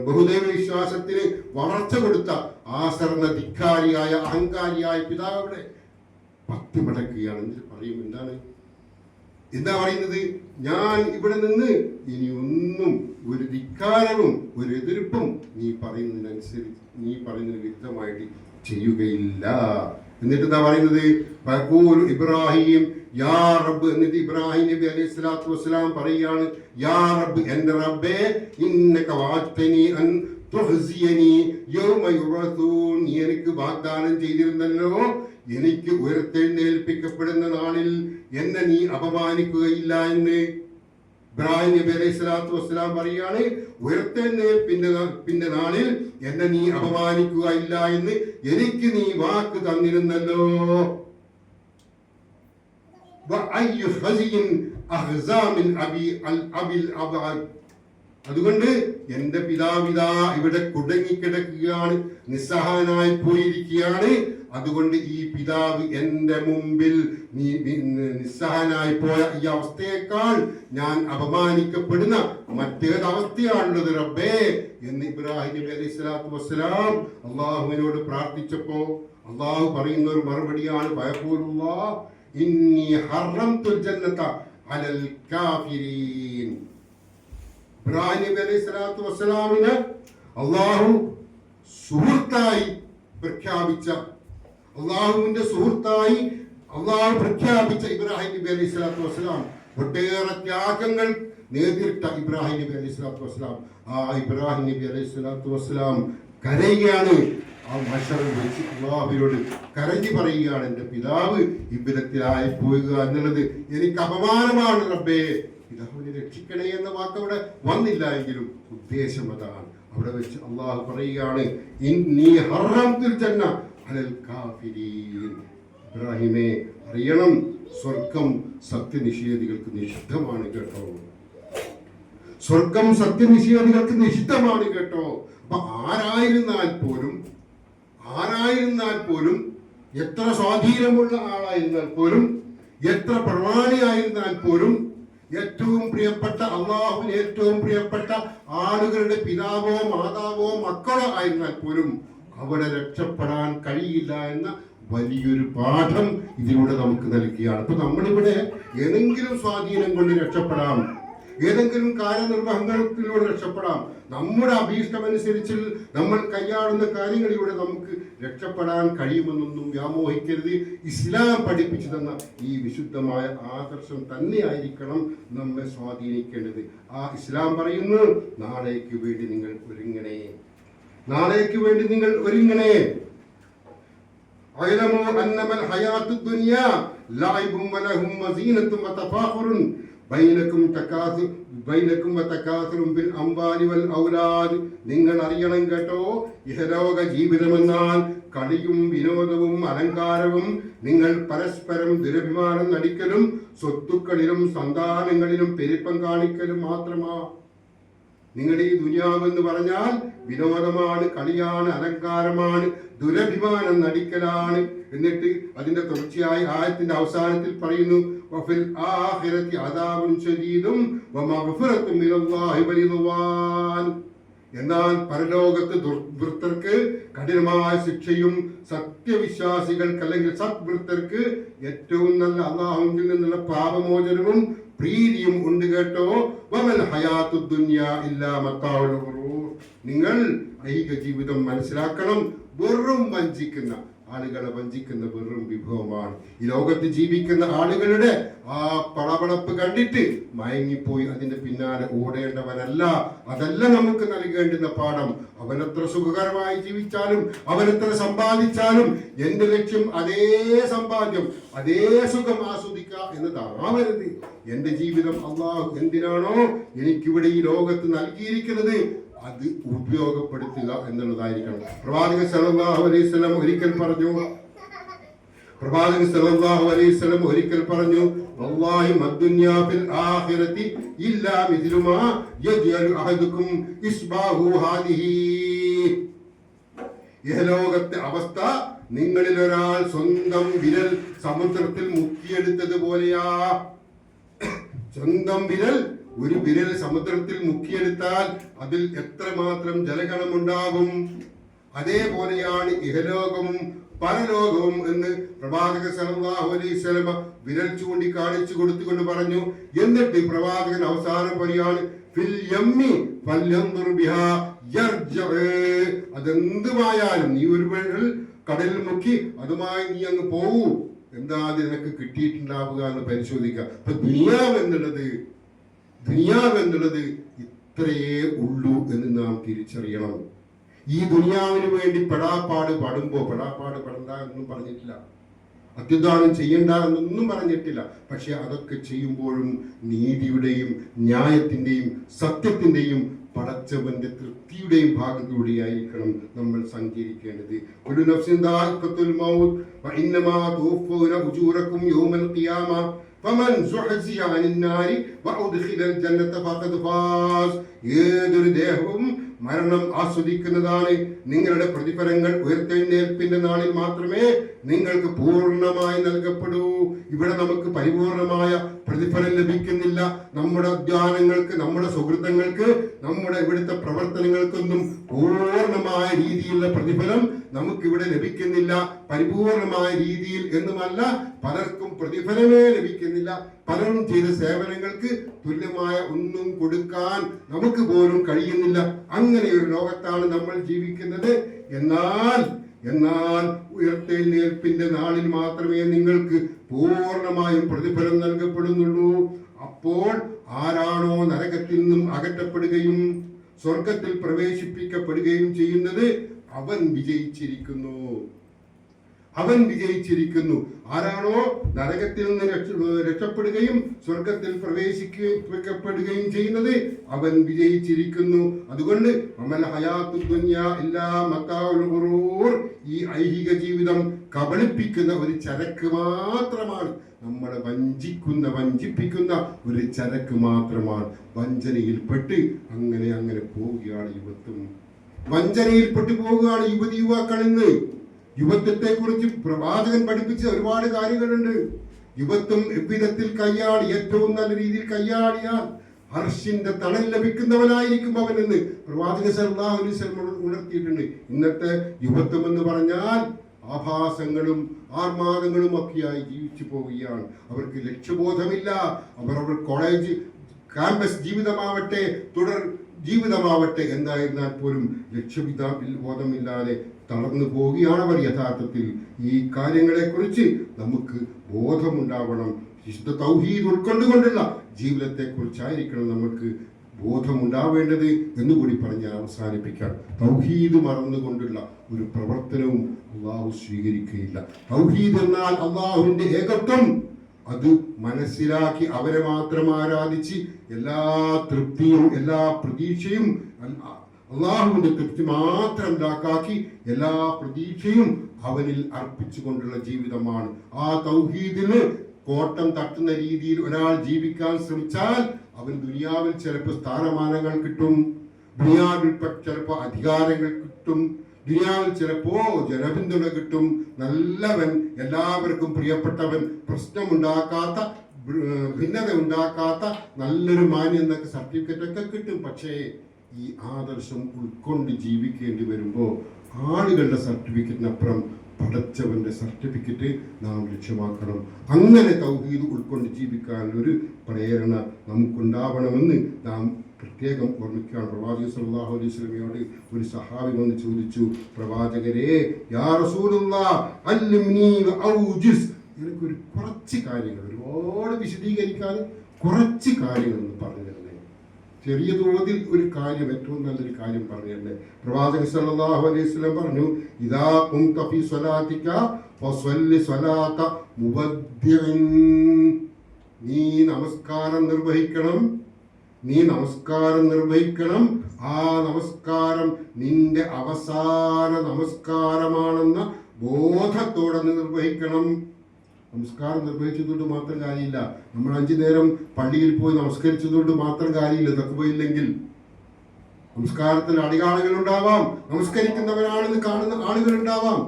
ബഹുദൈവ വിശ്വാസത്തിന് വളർച്ച കൊടുത്ത ആസർ എന്ന ധിക്കാരിയായ അഹങ്കാരിയായ പിതാവിടെ 10 മടക്കുകയാണ്. എന്നിട്ട് പറയും, എന്താ പറയുന്നത്? ഞാൻ ഇവിടെ നിന്ന് ഇനി ഒന്നും ഒരു ധിക്കാരവും ഒരു എതിർപ്പും നീ പറയുന്നതിന് വ്യക്തമായിട്ട് ചെയ്യുകയില്ല. എന്നിട്ട് എന്താ പറയുന്നത്? ഇബ്രാഹിം യാ റബ്ബ്. എന്നിട്ട് ഇബ്രാഹിം നബി അലൈഹിസ്സലാത്തു വസ്സലാം പറയുകയാണ്, യാ റബ്ബ്, എന്റെ റബ്ബേ, ഇന്നക വഅദ്തനി അൻ തുഹ്സിയനി യൗമ യുബഅസൂൻ. നീ എനിക്ക് വാഗ്ദാനം ചെയ്തിരുന്നല്ലോ, എനിക്ക് ഉയർത്തെഴുന്നേൽപ്പിക്കപ്പെടുന്ന നാളിൽ എന്നെ നീ അപമാനിക്കുകയില്ല എന്ന്. ഇബ്രാഹിം നബി അലൈഹിസ്സലാത്തു വസ്സലാം പറയാണ്, ഉയർത്തെഴുന്നേൽപ്പിന്റെ നാളിൽ എന്നെ നീ അപമാനിക്കുകയില്ല എന്ന് എനിക്ക് നീ വാക്ക് തന്നിരുന്നല്ലോ. അതുകൊണ്ട് എന്റെ പിതാവിതാ ഇവിടെ കുടുങ്ങിക്കിടക്കുകയാണ്, നിസ്സഹായനായി പോയിരിക്കുകയാണ്. അതുകൊണ്ട് ഈ പിതാവ് എന്റെ മുമ്പിൽ നിസ്സഹായനായി പോയ ഈ അവസ്ഥയേക്കാൾ ഞാൻ അപമാനിക്കപ്പെടുന്ന മറ്റേതവസ്ഥയാണുള്ളത് റബ്ബേ എന്ന് ഇബ്രാഹിം നബി അലൈഹിസ്സലാത്തു വസ്സലാം അള്ളാഹുവിനോട് പ്രാർത്ഥിച്ചപ്പോ അള്ളാഹു പറയുന്ന ഒരു മറുപടിയാണ്, ഫയഖൂലുല്ലാഹ് ഇന്നി ഹറംതുൽ ജന്നത അലൽ കാഫിരീൻ. ഇബ്രാഹിം നബി അലൈഹിസ്സലാത്തു വസ്സലാമിനെ അള്ളാഹു സുഹൃത്തായി പ്രഖ്യാപിച്ച, അള്ളാഹുവിന്റെ സുഹൃത്തായി അള്ളാഹു പ്രഖ്യാപിച്ച ഇബ്രാഹിം നബി അലൈഹി സ്വലാത്തു വസ്സലാം, ഒട്ടേറെ ത്യാഗങ്ങൾ നേരിട്ട ഇബ്രാഹിം നബി അലൈഹി സ്വലാത്തു വസ്സലാം, ആ ഇബ്രാഹിം നബി അലൈഹി സ്വലാത്തു വസ്സലാം കരയുകയാണ്. ആ മഹ്ശറിൽ വെച്ച് അള്ളാഹുവിനോട് കരഞ്ഞു പറയുകയാണ്, എൻ്റെ പിതാവ് ഇബ്ബിലത്തിലായി പോവുക എന്നുള്ളത് എനിക്ക് അപമാനമാണ് റബ്ബേ, പിതാവിനെ രക്ഷിക്കണേ എന്ന വാക്ക് അവിടെ വന്നില്ല എങ്കിലും ഉദ്ദേശം അതാണ്. അവിടെ വെച്ച് അള്ളാഹു പറയുകയാണ്, ഇന്നി ഹറംതുൽ ജന്ന അലൽ കാഫിരീൻ. ഇബ്രാഹിമേ, അറിയണം, സ്വർഗം സത്യനിഷേധികൾക്ക് നിഷിദ്ധമാണ് കേട്ടോ. സ്വർഗം സത്യനിഷേധികൾക്ക് നിഷിദ്ധമാണ് കേട്ടോ. അപ്പൊ ആരായിരുന്നാൽ പോലും എത്ര സ്വാധീനമുള്ള ആളായിരുന്നാൽ പോലും, എത്ര പ്രമാണിയായിരുന്നാൽ പോലും, ഏറ്റവും പ്രിയപ്പെട്ട അള്ളാഹുവിന് ഏറ്റവും പ്രിയപ്പെട്ട ആളുകളുടെ പിതാവോ മാതാവോ മക്കളോ ആയിരുന്നാൽ പോലും അവിടെ രക്ഷപ്പെടാൻ കഴിയില്ല എന്ന വലിയൊരു പാഠം ഇതിലൂടെ നമുക്ക് നൽകുകയാണ്. അപ്പൊ നമ്മളിവിടെ ഏതെങ്കിലും സ്വാധീനം കൊണ്ട് രക്ഷപ്പെടാം, ഏതെങ്കിലും കാര്യനിർവഹണത്തിലൂടെ രക്ഷപ്പെടാം, നമ്മുടെ അഭീഷ്ടമനുസരിച്ച് നമ്മൾ കൈയാളുന്ന കാര്യങ്ങളിലൂടെ നമുക്ക് രക്ഷപ്പെടാൻ കഴിയുമെന്നൊന്നും വ്യാമോഹിക്കരുത്. ഇസ്ലാം പഠിപ്പിച്ചു തന്ന ഈ വിശുദ്ധമായ ആദർശം തന്നെയായിരിക്കണം നമ്മെ സ്വാധീനിക്കേണ്ടത്. ആ ഇസ്ലാം പറയുന്നു, നാളേക്ക് വേണ്ടി നിങ്ങൾ ഒരുങ്ങണേ, നാളേക്ക് വേണ്ടി നിങ്ങൾ ഒരുങ്ങണേ. അയലമോ അന്നമൽ ഹയാത്തുദ് ദുനിയ ലഅബും വലഹും വസീനത്തും വതഫാഖുറുൻ ബൈനക്കും വതകാസുറുൻ ബിൽ അംവാലി വൽ ഔലാദ്. നിങ്ങൾ അറിയണം കേട്ടോ, ഇഹലോക ജീവിതമെന്നാൽ കളിയും വിനോദവും അലങ്കാരവും, നിങ്ങൾ പരസ്പരം ദുരഭിമാനം നടിക്കലും സ്വത്തുക്കളിലും സന്താനങ്ങളിലും പെരുപ്പം കാണിക്കലും മാത്രമാ. നിങ്ങളുടെ ഈ ദുനിയാവെന്ന് പറഞ്ഞാൽ വിനോദമാണ്, കളിയാണ്, അലങ്കാരമാണ്, ദുരഭിമാനം നടിക്കലാണ്. എന്നിട്ട് അതിന്റെ തുടർച്ചയായി ആയത്തിന്റെ അവസാനത്തിൽ പറയുന്നു, വഫിൽ ആഖിറതി അദാബുൻ ശദീദും വമഗ്ഫിറത്തും മിനല്ലാഹി വറിദ്വാൻ. എന്നാൽ പരലോകത്ത് ദുർവൃത്തർക്ക് കഠിനമായ ശിക്ഷയും സത്യവിശ്വാസികൾക്ക് അല്ലെങ്കിൽ സദ്വൃത്തർക്ക് ഏറ്റവും നല്ല അല്ലാഹുവിൽ നിന്നുള്ള പാപമോചനവും പ്രീതിയും ഉണ്ട് കേട്ടോ. വമൽ ഹയാത്തുദ് ദുനിയ ഇല്ലാ മത്താഉൽ ഗുറൂർ. നിങ്ങൾ ഐഹിക ജീവിതം മനസ്സിലാക്കണം, വെറും വഞ്ചിക്കുന്ന ആളുകളെ വഞ്ചിക്കുന്ന വെറും വിഭവമാണ്. ഈ ലോകത്ത് ജീവിക്കുന്ന ആളുകളുടെ ആ പളപളപ്പ് കണ്ടിട്ട് മയങ്ങിപ്പോയി അതിന്റെ പിന്നാലെ ഓടേണ്ടവനല്ല. അതല്ല നമുക്ക് നൽകേണ്ടുന്ന പാഠം. അവനെത്ര സുഖകരമായി ജീവിച്ചാലും, അവനെത്ര സമ്പാദിച്ചാലും, എന്റെ ലക്ഷ്യം അതേ സമ്പാദ്യം, അതേ സുഖം ആസ്വദിക്കുക എന്നതാവരുത്. എന്റെ ജീവിതം അള്ളാഹു എന്തിനാണോ എനിക്കിവിടെ ഈ ലോകത്ത് നൽകിയിരിക്കുന്നത് അത് ഉപയോഗപ്പെടുത്തുക എന്നുള്ളതായിരിക്കണം. പ്രവാചകൻ സല്ലല്ലാഹു അലൈഹി വസല്ലം ഒരിക്കൽ പറഞ്ഞു, വല്ലാഹി മദ്ദുനിയാ ഫിൽ ആഖിറതി ഇല്ലാ മിസ്ലു മാ യജ്അലു അഹദുകും ഇസ്ബാഹു ഹാദിഹി. ഇഹലോകത്തെ അവസ്ഥ നിങ്ങളിൽ ഒരാൾ സ്വന്തം വിരൽ സമുദ്രത്തിൽ മുക്കിയെടുത്തത് പോലെയാ. സ്വന്തം വിരൽ, ഒരു വിരൽ സമുദ്രത്തിൽ മുക്കിയെടുത്താൽ അതിൽ എത്രമാത്രം ജലഗണമുണ്ടാകും. അതേപോലെയാണ് ഇഹലോകവും പരലോകവും എന്ന് പ്രവാചകൻ സല്ലല്ലാഹു അലൈഹി വസല്ലം വിരൽ ചൂണ്ടി കാണിച്ചു കൊടുത്തുകൊണ്ട് പറഞ്ഞു. എന്നിട്ട് പ്രവാചകൻ അവസാനം പറയാണ്, ഫിൽ യമ്മി ഫൽയൻദുർ ബിഹാ യർജഅ. അതെന്തുമായാലും നീ ഒരു വിരൽ കടലിൽ മുക്കി അതുമായി നീ അങ്ങ് പോവൂ, എന്താ അത് നിനക്ക് കിട്ടിയിട്ടുണ്ടാവുക എന്ന് പരിശോധിക്കുക. അപ്പൊ ദുനിയാവ് എന്നുള്ളത് ഇത്രയേ ഉള്ളൂ എന്ന് നാം തിരിച്ചറിയണം. ഈ ദുനിയാവിന് വേണ്ടി പെടാപ്പാട് പെടണ്ട എന്നൊന്നും പറഞ്ഞിട്ടില്ല, അത്യുദാനം ചെയ്യണ്ട എന്നൊന്നും പറഞ്ഞിട്ടില്ല. പക്ഷെ അതൊക്കെ ചെയ്യുമ്പോഴും നീതിയുടെയും ന്യായത്തിന്റെയും സത്യത്തിന്റെയും പടച്ചവന്റെ തൃപ്തിയുടെയും ഭാഗത്തൂടെയായിരിക്കണം നമ്മൾ സഞ്ചരിക്കേണ്ടത്. ഒരു നഫ്സിൻ ദാഇഖത്തുൽ മൗത്ത് വഇന്നമാ തുവഫൂന ഉജൂറക്കും യൗമൽ ഖിയാമ ഫമൻ സുഹ്സിയ അനിൻ നാരി വഉദ്ഖിലൽ ജന്നത ഫഖദ് ഫാസ്. ഏതൊരു ദേഹവും മരണം ആസ്വദിക്കുന്നതാണ്. നിങ്ങളുടെ പ്രതിഫലങ്ങൾ ഉയർത്തെഴുന്നേൽപ്പിന്റെ നാളിൽ മാത്രമേ നിങ്ങൾക്ക് പൂർണ്ണമായി നൽകപ്പെടൂ. ഇവിടെ നമുക്ക് പരിപൂർണമായ പ്രതിഫലം ലഭിക്കുന്നില്ല. നമ്മുടെ അധ്വാനങ്ങൾക്ക്, നമ്മുടെ സുഹൃത്തുക്കൾക്ക്, നമ്മുടെ ഇവിടുത്തെ പ്രവർത്തനങ്ങൾക്കൊന്നും പൂർണ്ണമായ രീതിയിലുള്ള പ്രതിഫലം നമുക്കിവിടെ ലഭിക്കുന്നില്ല. പരിപൂർണമായ രീതിയിൽ എന്നുമല്ല, പലർക്കും പ്രതിഫലമേ ലഭിക്കുന്നില്ല. പലരും ചെയ്ത സേവനങ്ങൾക്ക് തുല്യമായ ഒന്നും കൊടുക്കാൻ നമുക്ക് പോലും കഴിയുന്നില്ല. അങ്ങനെ ഒരു ലോകത്താണ് നമ്മൾ ജീവിക്കുന്നത്. എന്നാൽ എന്നാൽ ഉയർത്തെഴുന്നേൽപ്പിന്റെ നാളിൽ മാത്രമേ നിങ്ങൾക്ക് പൂർണ്ണമായും പ്രതിഫലം നൽകപ്പെടുന്നുള്ളൂ. അപ്പോൾ ആരാണോ നരകത്തിൽ നിന്നും അകറ്റപ്പെടുകയും സ്വർഗത്തിൽ പ്രവേശിപ്പിക്കപ്പെടുകയും ചെയ്യുന്നത് അവൻ വിജയിച്ചിരിക്കുന്നു. ആരാണോ നരകത്തിൽ നിന്ന് രക്ഷപ്പെടുകയും സ്വർഗത്തിൽ പ്രവേശിക്കപ്പെടുകയും ചെയ്യുന്നത് അവൻ വിജയിച്ചിരിക്കുന്നു. അതുകൊണ്ട് ഈ ഐഹിക ജീവിതം കബളിപ്പിക്കുന്ന ഒരു ചരക്ക് മാത്രമാണ്. നമ്മളെ വഞ്ചിപ്പിക്കുന്ന ഒരു ചരക്ക് മാത്രമാണ്. വഞ്ചനയിൽപ്പെട്ട് അങ്ങനെ പോവുകയാണ് യുവത്വം. വഞ്ചനയിൽപ്പെട്ടു പോവുകയാണ് യുവതിയുവാക്കളിന്ന്. യുവത്വത്തെ കുറിച്ച് പ്രവാചകൻ പഠിപ്പിച്ച ഒരുപാട് കാര്യങ്ങളുണ്ട്. യുവത്വം എவ்விധത്തിൽ കയ്യാടി, ഏറ്റവും നല്ല രീതിയിൽ കയ്യാടിയാൽ അർശിന്റെ തണൽ ലഭിക്കുന്നവനായിരിക്കും അവനെന്ന് പ്രവാചകൻ സല്ലല്ലാഹു അലൈഹി വസല്ലം ഉണർത്തിയിട്ടുണ്ട്. ഇന്നത്തെ യുവത്വം എന്ന് പറഞ്ഞാൽ ആഭാസങ്ങളും ആർമാദങ്ങളും ഒക്കെയായി ജീവിച്ചു പോവുകയാണ്. അവർക്ക് ലക്ഷ്യബോധമില്ല. അവർ കോളേജ് ക്യാമ്പസ് ജീവിതമാവട്ടെ, തുടർ ജീവിതമാവട്ടെ, എന്തായിരുന്നാൽ പോലും ലക്ഷ്യബോധമില്ലാതെ തളർന്നു പോവുകയാണ് അവർ. യഥാർത്ഥത്തിൽ ഈ കാര്യങ്ങളെക്കുറിച്ച് നമുക്ക് ബോധമുണ്ടാവണം. വിശുദ്ധ തൗഹീദ് ഉൾക്കൊണ്ടുകൊണ്ടുള്ള ജീവിതത്തെക്കുറിച്ചായിരിക്കണം നമുക്ക് ബോധമുണ്ടാവേണ്ടത് എന്നുകൂടി പറഞ്ഞ് അവസാനിപ്പിക്കാം. തൗഹീദ് മറന്നുകൊണ്ടുള്ള ഒരു പ്രവർത്തനവും അള്ളാഹു സ്വീകരിക്കുകയില്ല. തൗഹീദ് എന്നാൽ അള്ളാഹുവിന്റെ ഏകത്വം, അത് മനസ്സിലാക്കി അവരെ മാത്രം ആരാധിച്ച് എല്ലാ തൃപ്തിയും എല്ലാ പ്രതീക്ഷയും അള്ളാഹുവിന്റെ തൃപ്തി മാത്രം ഉണ്ടാക്കി എല്ലാ പ്രതീക്ഷയും അവനിൽ അർപ്പിച്ചുകൊണ്ടുള്ള ജീവിതമാണ്. ആ തൗഹീദിന് കോട്ടം തട്ടുന്ന രീതിയിൽ ഒരാൾ ജീവിക്കാൻ ശ്രമിച്ചാൽ അവൻ ദുനിയാവിൽ ചിലപ്പോൾ സ്ഥാനമാനങ്ങൾ കിട്ടും, ദുനിയാവിൽ ചിലപ്പോൾ അധികാരങ്ങൾ കിട്ടും, ദുനിയാവിൽ ചിലപ്പോ ജനപിന്തുണ കിട്ടും, നല്ലവൻ, എല്ലാവർക്കും പ്രിയപ്പെട്ടവൻ, പ്രശ്നമുണ്ടാക്കാത്ത, ഭിന്നത ഉണ്ടാക്കാത്ത നല്ലൊരു മാന്യം എന്നൊക്കെ സർട്ടിഫിക്കറ്റ് ഒക്കെ കിട്ടും. പക്ഷേ ഈ ആദർശം ഉൾക്കൊണ്ട് ജീവിക്കേണ്ടി വരുമ്പോൾ ആളുകളുടെ സർട്ടിഫിക്കറ്റിനപ്പുറം പടച്ചവന്റെ സർട്ടിഫിക്കറ്റ് നാം ലക്ഷ്യമാക്കണം. അങ്ങനെ തൗഹീദ് ഉൾക്കൊണ്ട് ജീവിക്കാനൊരു പ്രേരണ നമുക്കുണ്ടാവണമെന്ന് നാം പ്രത്യേകം ഓർമ്മിക്കുകയാണ്. പ്രവാചകൻ സല്ലല്ലാഹു അലൈഹി വസല്ലമയോട് ഒരു സഹാബി വന്ന് ചോദിച്ചു, പ്രവാചകരെ, യാ റസൂലുള്ളാഹ് അല്ലിംനി വഔജിസ്, എനിക്കൊരു കുറച്ച് കാര്യങ്ങൾ, ഒരുപാട് വിശദീകരിക്കാൻ കുറച്ച് കാര്യങ്ങൾ ഒന്ന് പറഞ്ഞു തരണേ, ചെറിയ തോതിൽ ഒരു കാര്യം, ഏറ്റവും നല്ലൊരു കാര്യം പറഞ്ഞു തരണേ. പ്രവാചകൻ സല്ലല്ലാഹു അലൈഹി വസല്ലം പറഞ്ഞു, ഇദാ ഖുംത ഫീ സ്വലാതിക ഫസ്വല്ലി സ്വലാത മുബദ്ദിഇൻ, നീ നമസ്കാരം നിർവഹിക്കണം. ആ നമസ്കാരം നിന്റെ അവസാന നമസ്കാരമാണെന്ന ബോധത്തോടെ നിർവഹിക്കണം. നമസ്കാരം നിർവഹിച്ചതുകൊണ്ട് മാത്രം കാര്യമില്ല. നമ്മൾ 5 നേരം പള്ളിയിൽ പോയി നമസ്കരിച്ചതുകൊണ്ട് മാത്രം കാര്യമില്ല. ഇതൊക്കെ പോയില്ലെങ്കിൽ നമസ്കാരത്തിൽ അടികാളുകൾ ഉണ്ടാവാം, നമസ്കരിക്കുന്നവരാണെന്ന് കാണുന്ന ആളുകൾ ഉണ്ടാവാം.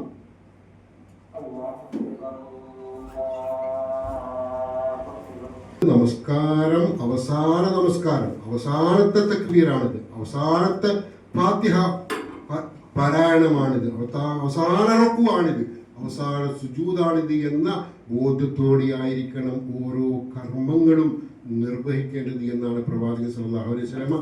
നമസ്കാരം അവസാനത്തെ തക്ബീറാണിത്, അവസാനത്തെ ഫാത്തിഹ പാരായണമാണിത്, അവസാന റുക്കുവാണിത്, അവസാന സുജൂദാണിത് എന്ന ബോധ്യത്തോടെയായിരിക്കണം ഓരോ കർമ്മങ്ങളും നിർവഹിക്കേണ്ടത് എന്നാണ് പ്രവാചകൻ സല്ലല്ലാഹു അലൈഹി വസല്ലം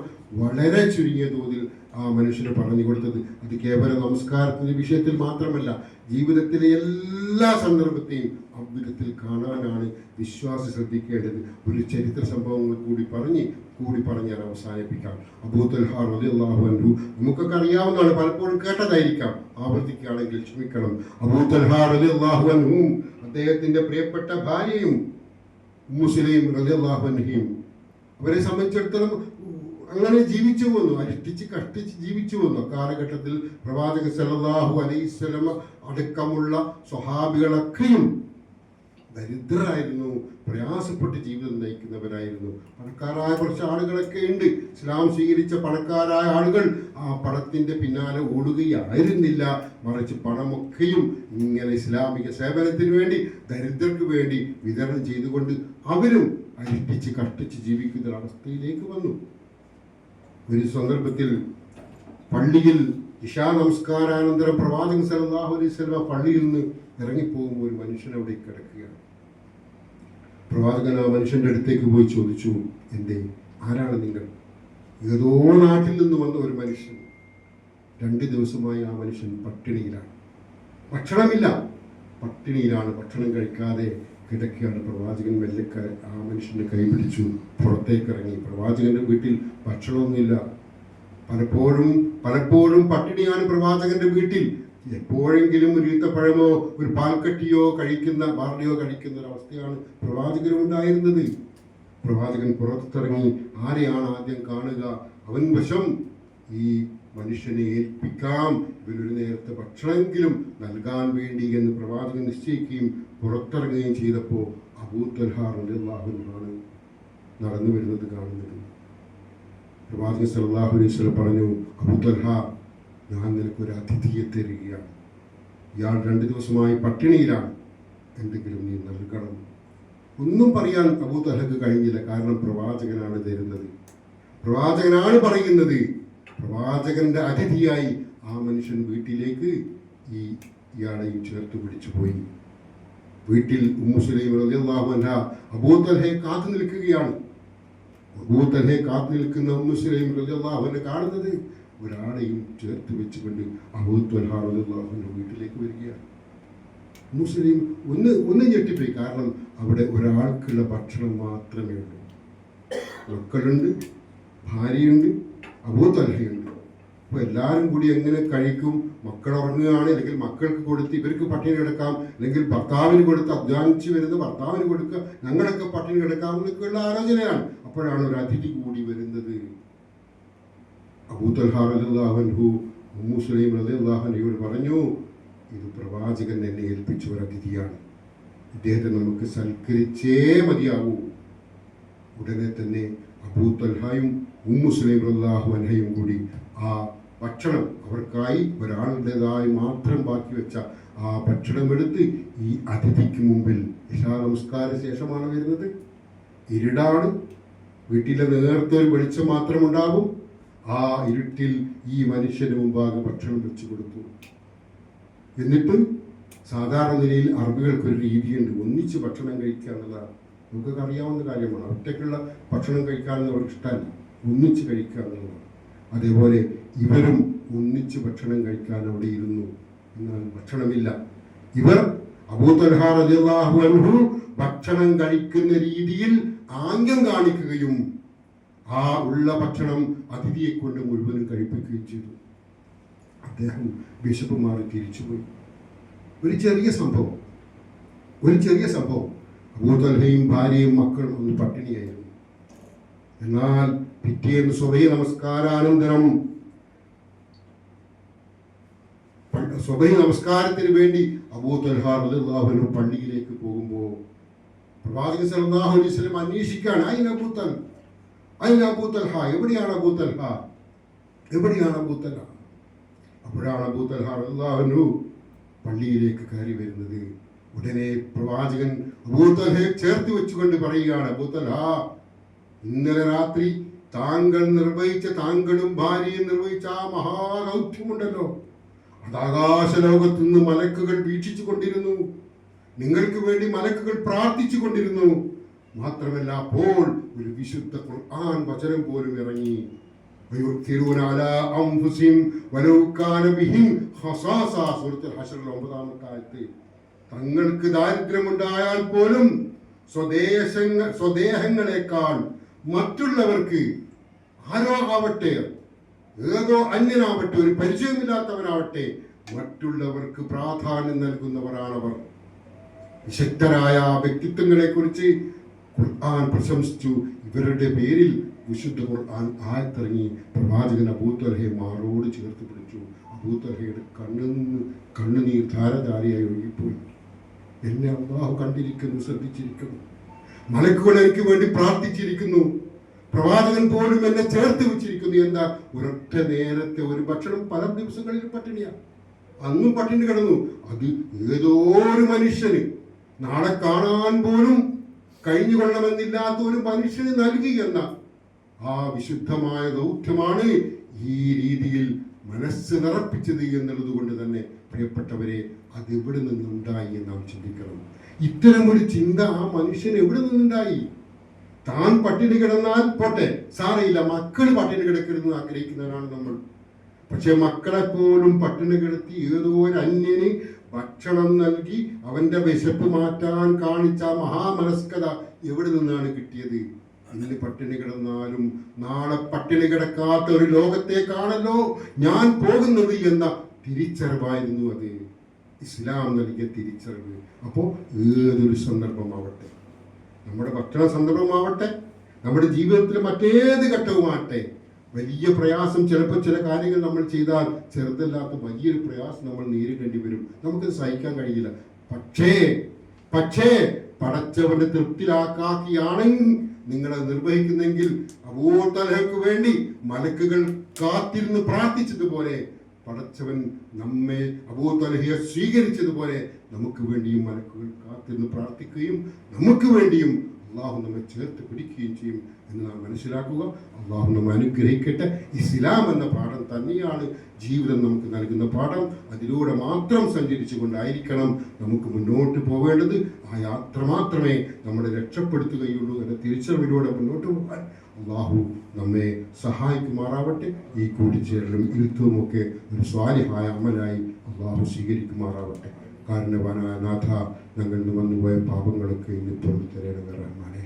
വളരെ ചുരുങ്ങിയ തോതിൽ ആ മനുഷ്യന് പറഞ്ഞു കൊടുത്തത്. അത് കേവലം നമസ്കാരത്തിന്റെ വിഷയത്തിൽ മാത്രമല്ല, ജീവിതത്തിലെ എല്ലാ സന്ദർഭത്തെയും അവിധത്തിൽ കാണാനാണ് വിശ്വാസി ശ്രദ്ധിക്കേണ്ടത്. ഒരു ചരിത്ര സംഭവങ്ങൾ കൂടി പറഞ്ഞ് ഞാൻ അവസാനിപ്പിക്കാം. അബൂ തൽഹാ റളിയല്ലാഹു അൻഹു നമുക്കൊക്കെ അറിയാവുന്നതാണ്, പലപ്പോഴും കേട്ടതായിരിക്കാം, ആവർത്തിക്കുകയാണെങ്കിൽ ക്ഷമിക്കണം. അബൂ തൽഹാ റളിയല്ലാഹു അൻഹു അദ്ദേഹത്തിന്റെ പ്രിയപ്പെട്ട ഭാര്യയും ഉമ്മു സുലൈം റളിയല്ലാഹു അൻഹയും അവരെ സംബന്ധിച്ചിടത്തോളം അങ്ങനെ ജീവിച്ചു പോന്നു, കഷ്ടിച്ച് ജീവിച്ചു പോന്നു. കാലഘട്ടത്തിൽ പ്രവാചകൻ സല്ലല്ലാഹു അലൈഹി വസല്ലം അടക്കമുള്ള സ്വഹാബികളൊക്കെയും ദരിദ്രരായിരുന്നു, പ്രയാസപ്പെട്ട് ജീവിതം നയിക്കുന്നവരായിരുന്നു. പണക്കാരായ കുറച്ച് ആളുകളൊക്കെ ഉണ്ട്. ഇസ്ലാം സ്വീകരിച്ച പണക്കാരായ ആളുകൾ ആ പണത്തിന്റെ പിന്നാലെ ഓടുകയായിരുന്നില്ല, മറിച്ച് പണമൊക്കെയും ഇങ്ങനെ ഇസ്ലാമിക സേവനത്തിന് വേണ്ടി, ദരിദ്രർക്ക് വേണ്ടി വിതരണം ചെയ്തുകൊണ്ട് അവരും കഷ്ടിച്ച് ജീവിക്കുന്ന അവസ്ഥയിലേക്ക് വന്നു. ഒരു സന്ദർഭത്തിൽ പള്ളിയിൽ ഇശാ നമസ്കാരാനന്തരം പ്രവാചകൻ സല്ലല്ലാഹു അലൈഹി വസല്ലം പള്ളിയിൽ നിന്ന് ഇറങ്ങിപ്പോകുമ്പോൾ ഒരു മനുഷ്യൻ അവിടെ കിടക്കുകയാണ്. പ്രവാചകൻ ആ മനുഷ്യന്റെ അടുത്തേക്ക് പോയി ചോദിച്ചു, എന്തേ, ആരാണ് നിങ്ങൾ? ഏതോ നാട്ടിൽ നിന്ന് വന്ന ഒരു മനുഷ്യൻ. 2 ദിവസമായി ആ മനുഷ്യൻ പട്ടിണിയിലാണ്. ഭക്ഷണമില്ല, പട്ടിണിയിലാണ്, ഭക്ഷണം കഴിക്കാതെ കിടക്കുകയാണ്. പ്രവാചകൻ മെല്ലെ ആ മനുഷ്യനെ കൈപിടിച്ചു പുറത്തേക്ക് ഇറങ്ങി. പ്രവാചകന്റെ വീട്ടിൽ ഭക്ഷണമൊന്നുമില്ല. പലപ്പോഴും പട്ടിണിയാണ് പ്രവാചകന്റെ വീട്ടിൽ. എപ്പോഴെങ്കിലും ഒരു ഈത്തപ്പഴമോ ഒരു പാൽക്കട്ടിയോ ബാർലിയോ കഴിക്കുന്ന ഒരു അവസ്ഥയാണ് പ്രവാചകനും ഉണ്ടായിരുന്നത്. പ്രവാചകൻ പുറത്തിറങ്ങി. ആരെയാണ് ആദ്യം കാണുക? അവൻ വശം ഈ മനുഷ്യനെ ഏൽപ്പിക്കാം, ഇവരൊരു നേരത്തെ ഭക്ഷണമെങ്കിലും നൽകാൻ വേണ്ടി എന്ന് പ്രവാചകൻ നിശ്ചയിക്കുകയും പുറത്തിറങ്ങുകയും ചെയ്തപ്പോൾ അബൂ തൽഹ റളിയല്ലാഹു അൻഹു നടന്നു വരുന്നത് കാണുന്നത്. പ്രവാചകൻ സല്ലല്ലാഹു അലൈഹി വസല്ലം പറഞ്ഞു, അബൂ തൽഹ, ഞാൻ നിനക്കൊരു അതിഥിയെ തരികയാണ്. ഇയാൾ 2 ദിവസമായി പട്ടിണിയിലാണ്, എന്തെങ്കിലും നീ നൽകണം. ഒന്നും പറയാൻ അബൂ തൽഹക്ക് കഴിഞ്ഞില്ല. കാരണം പ്രവാചകനാണ് തരുന്നത്, പ്രവാചകനാണ് പറയുന്നത്. പ്രവാചകന്റെ അതിഥിയായി ആ മനുഷ്യൻ വീട്ടിലേക്ക് ഇയാളെയും ചേർത്ത് പിടിച്ചു പോയി. വീട്ടിൽ ഉമ്മു സുലൈം റളിയല്ലാഹു അൻഹ അബൂ തൽഹയെ കാത്തു നിൽക്കുകയാണ്. അബൂ തൽഹയെ കാത്തു നിൽക്കുന്ന ഉമ്മു സുലൈം റളിയല്ലാഹു അൻഹ കാണുന്നത് ഒരാളെയും ചേർത്ത് വെച്ചുകൊണ്ട് അബൂ തൽഹ റളിയല്ലാഹു അൻഹു വീട്ടിലേക്ക് വരികയാണ്. ഉമ്മു സുലൈം ഒന്ന് ഞെട്ടിപ്പോയി. കാരണം അവിടെ ഒരാൾക്കുള്ള ഭക്ഷണം മാത്രമേ ഉള്ളൂ. മക്കളുണ്ട്, ഭാര്യയുണ്ട്, അബൂ തൽഹയുണ്ട്. അപ്പോൾ എല്ലാവരും കൂടി എങ്ങനെ കഴിക്കും? മക്കൾ ഉറങ്ങുകയാണ്, അല്ലെങ്കിൽ മക്കൾക്ക് കൊടുത്ത് ഇവർക്ക് പട്ടിണി കിടക്കാം, അല്ലെങ്കിൽ ഭർത്താവിന് കൊടുത്ത് അധ്വാനിച്ച് വരുന്ന ഭർത്താവിന് കൊടുക്കുക, ഞങ്ങളൊക്കെ പട്ടിണി കിടക്കാം എന്നൊക്കെയുള്ള ആലോചനയാണ്. അപ്പോഴാണ് ഒരു അതിഥി കൂടി വരുന്നത്. അബൂ തൽഹ റളിയല്ലാഹു അൻഹു ഉമ്മു സുലൈം റളിയല്ലാഹു അൻഹയോട് പറഞ്ഞു, ഇത് പ്രവാചകൻ എന്നെ ഏൽപ്പിച്ച ഒരു അതിഥിയാണ്, ഇദ്ദേഹത്തെ നമുക്ക് സൽക്കരിച്ചേ മതിയാവൂ. ഉടനെ തന്നെ അബൂ തൽഹയും ഉമ്മു സുലൈം റളിയല്ലാഹു അൻഹയും കൂടി ആ ഭക്ഷണം, അവർക്കായി ഒരാളുടേതായി മാത്രം ബാക്കി വെച്ച ആ ഭക്ഷണം എടുത്ത് ഈ അതിഥിക്ക് മുമ്പിൽ, ഇശാ നമസ്കാര ശേഷമാണ് വരുന്നത്, ഇരുടാണ്, വീട്ടിലെ നേരത്തെ ഒരു വെളിച്ചം മാത്രമുണ്ടാകും. ആ ഇരുട്ടിൽ ഈ മനുഷ്യന് മുമ്പാകെ ഭക്ഷണം വെച്ചു കൊടുത്തു. എന്നിട്ട് സാധാരണ നിലയിൽ അറബികൾക്കൊരു രീതിയുണ്ട്, ഒന്നിച്ച് ഭക്ഷണം കഴിക്കുക എന്നുള്ളതാണ്. നമുക്കൊക്കെ അറിയാവുന്ന കാര്യമാണ്. ഒറ്റയ്ക്കുള്ള ഭക്ഷണം കഴിക്കാമെന്ന് അവർക്ക് ഇഷ്ടമല്ല, ഒന്നിച്ച് കഴിക്കുക എന്നുള്ളതാണ്. അതേപോലെ ഇവരും ഒന്നിച്ച് ഭക്ഷണം കഴിക്കാൻ അവിടെ ഇരുന്നു. എന്നാൽ ഭക്ഷണമില്ല. ഇവർ അബൂ തൽഹ റളിയല്ലാഹു അൻഹു ഭക്ഷണം കഴിക്കുന്ന രീതിയിൽ ആംഗ്യം കാണിക്കുകയും ആ ഉള്ള ഭക്ഷണം അതിഥിയെ കൊണ്ട് മുഴുവനും കഴിപ്പിക്കുകയും ചെയ്തു. അദ്ദേഹം വിശപ്പ് മാറി തിരിച്ചുപോയി. ഒരു ചെറിയ സംഭവം അബൂ തൽഹയും ഭാര്യയും മക്കളും ഒന്ന് പട്ടിണിയായിരുന്നു. എന്നാൽ പിറ്റേന്ന് സുബഹി നമസ്കാരത്തിന് വേണ്ടി അബൂ തൽഹ റളിയല്ലാഹു അൻഹു പള്ളിയിലേക്ക് പോകുമ്പോൾ പ്രവാചകൻ സല്ലല്ലാഹു അലൈഹി വസല്ലം അന്വേഷിക്കുകയാണ്, എവിടെയാണ് അബൂ തൽഹ? അപ്പോഴാണ് അബൂ തൽഹ റളിയല്ലാഹു അൻഹു പള്ളിയിലേക്ക് കയറി വരുന്നത്. ഉടനെ പ്രവാചകൻ അബൂ തൽഹയെ ചേർത്ത് വെച്ചുകൊണ്ട് പറയുകയാണ്, അബൂ തൽഹ, ഇന്നലെ രാത്രി താങ്കളും ഭാര്യയും നിർവഹിച്ച ആ മഹാദൗത്യമുണ്ടല്ലോ, അത് ആകാശലോകത്തു നിന്ന് മലക്കുകൾ വീക്ഷിച്ചു കൊണ്ടിരുന്നു. നിങ്ങൾക്ക് വേണ്ടി മലക്കുകൾ പ്രാർത്ഥിച്ചു കൊണ്ടിരുന്നു. മാത്രമല്ല, അപ്പോൾ ഒരു വിശുദ്ധ ഖുർആൻ വചനം പോലും ഇറങ്ങി. തങ്ങൾക്ക് ദാരിദ്ര്യമുണ്ടായാൽ പോലും സ്വദേഹങ്ങളെക്കാൾ മറ്റുള്ളവർക്ക്, ആരോ ആവട്ടെ, ഏതോ അന്യനാവട്ടെ, ഒരു പരിചയമില്ലാത്തവനാവട്ടെ, മറ്റുള്ളവർക്ക് പ്രാധാന്യം നൽകുന്നവരാണവർ. വിശക്തരായ വ്യക്തിത്വങ്ങളെ കുറിച്ച് ഖുർആൻ പ്രശംസിച്ചു. ഇവരുടെ പേരിൽ വിശുദ്ധ ഖുർആൻ ആയത്തിറങ്ങി. പ്രവാചകൻ അബൂ തൽഹയെ മാറോട് ചേർത്ത് പിടിച്ചു. അബൂ തൽഹയുടെ കണ്ണുനീർ ധാരധാരയായി ഒഴുകിപ്പോയി. എന്നെ അല്ലാഹു കണ്ടിരിക്കുന്നു, ശ്രദ്ധിച്ചിരിക്കുന്നു, മലക്കുകൾ എനിക്ക് വേണ്ടി പ്രാർത്ഥിച്ചിരിക്കുന്നു, പ്രവാചകൻ പോലും എന്നെ ചേർത്ത് വെച്ചിരിക്കുന്നു. എന്താ? ഒരൊറ്റ നേരത്തെ ഒരു ഭക്ഷണം പല ദിവസങ്ങളിൽ പട്ടിണിയാണ്. അന്നും പട്ടിണി കിടന്നു. അത് ഏതോ ഒരു മനുഷ്യന്, നാളെ കാണാൻ പോലും കഴിഞ്ഞുകൊള്ളണമെന്നില്ലാത്ത ഒരു മനുഷ്യന് നൽകി എന്ന ആ വിശുദ്ധമായ ദൗത്യമാണ് ഈ രീതിയിൽ മനസ്സ് നിറപ്പിച്ചത് എന്നുള്ളത് കൊണ്ട് തന്നെ പ്രിയപ്പെട്ടവരെ, അത് എവിടെ നിന്നുണ്ടായി എന്ന് നാം ചിന്തിക്കണം. ഇത്തരമൊരു ചിന്ത ആ മനുഷ്യൻ എവിടെ നിന്നുണ്ടായി? താൻ പട്ടിണി കിടന്നാൽ പോട്ടെ, സാരയില്ല, മക്കൾ പട്ടിണി കിടക്കരുതെന്ന് ആഗ്രഹിക്കുന്നവരാണ് നമ്മൾ. പക്ഷെ മക്കളെ പോലും പട്ടിണി കിടത്തി ഏതോ ഒരു അന്യന് ഭക്ഷണം നൽകി അവന്റെ വിശപ്പ് മാറ്റാൻ കാണിച്ച മഹാമനസ്കത എവിടെ നിന്നാണ് കിട്ടിയത്? ഇന്ന് പട്ടിണി കിടന്നാലും നാളെ പട്ടിണി കിടക്കാത്ത ഒരു ലോകത്തേക്കാണല്ലോ ഞാൻ പോകുന്നത് എന്ന തിരിച്ചറിവായിരുന്നു അത്. ഇസ്ലാം നൽകിയ തിരിച്ചറിവ്. അപ്പോൾ ഏതൊരു സന്ദർഭമാവട്ടെ, നമ്മുടെ ഭക്ഷണ സന്ദർഭമാവട്ടെ, നമ്മുടെ ജീവിതത്തിലെ മറ്റേത് ഘട്ടവുമാവട്ടെ, വലിയ പ്രയാസം ചിലപ്പോൾ ചില കാര്യങ്ങൾ നമ്മൾ ചെയ്താൽ ചെറുതല്ലാത്ത വലിയൊരു പ്രയാസം നമ്മൾ നേരിടേണ്ടി വരും. നമുക്കത് സഹിക്കാൻ കഴിയില്ല. പക്ഷേ പടച്ചവന്റെ തൃപ്തിലാക്കിയാണെങ്കിൽ നിങ്ങളെ നിർവഹിക്കുന്നെങ്കിൽ അബൂ തൽഹയ്ക്ക് വേണ്ടി മലക്കുകൾ കാത്തിരുന്ന് പ്രാർത്ഥിച്ചതുപോലെ പടച്ചവൻ നമ്മെ അബൂ തൽഹയെ സ്വീകരിച്ചതുപോലെ നമുക്ക് വേണ്ടിയും മലക്കുകൾ കാത്തിരുന്ന് പ്രാർത്ഥിക്കുകയും നമുക്ക് വേണ്ടിയും അള്ളാഹു നമ്മെ ചേർത്ത് പിടിക്കുകയും ചെയ്യും എന്ന് നാം മനസ്സിലാക്കുക. അള്ളാഹു നമ്മെ അനുഗ്രഹിക്കട്ടെ. ഇസ്ലാം എന്ന പാഠം തന്നെയാണ് ജീവിതം നമുക്ക് നൽകുന്ന പാഠം. അതിലൂടെ മാത്രം സഞ്ചരിച്ചു കൊണ്ടായിരിക്കണം നമുക്ക് മുന്നോട്ട് പോവേണ്ടത്. ആ യാത്ര മാത്രമേ നമ്മളെ രക്ഷപ്പെടുത്തുകയുള്ളൂ എന്ന തിരിച്ചറിവിലൂടെ മുന്നോട്ട് പോകാൻ അള്ളാഹു നമ്മെ സഹായിക്കുമാറാവട്ടെ. ഈ കൂടിച്ചേരലും ഇരുത്തവുമൊക്കെ ഒരു സ്വാലിഹായ അമലായി അള്ളാഹു സ്വീകരിക്കുമാറാവട്ടെ. കാരണവാനായ നാഥ, ഞങ്ങളിൽ വന്നുപോയ പാപങ്ങളൊക്കെ ഇന്ന് പുറത്തു തരണമേ റഹ്മാനെ.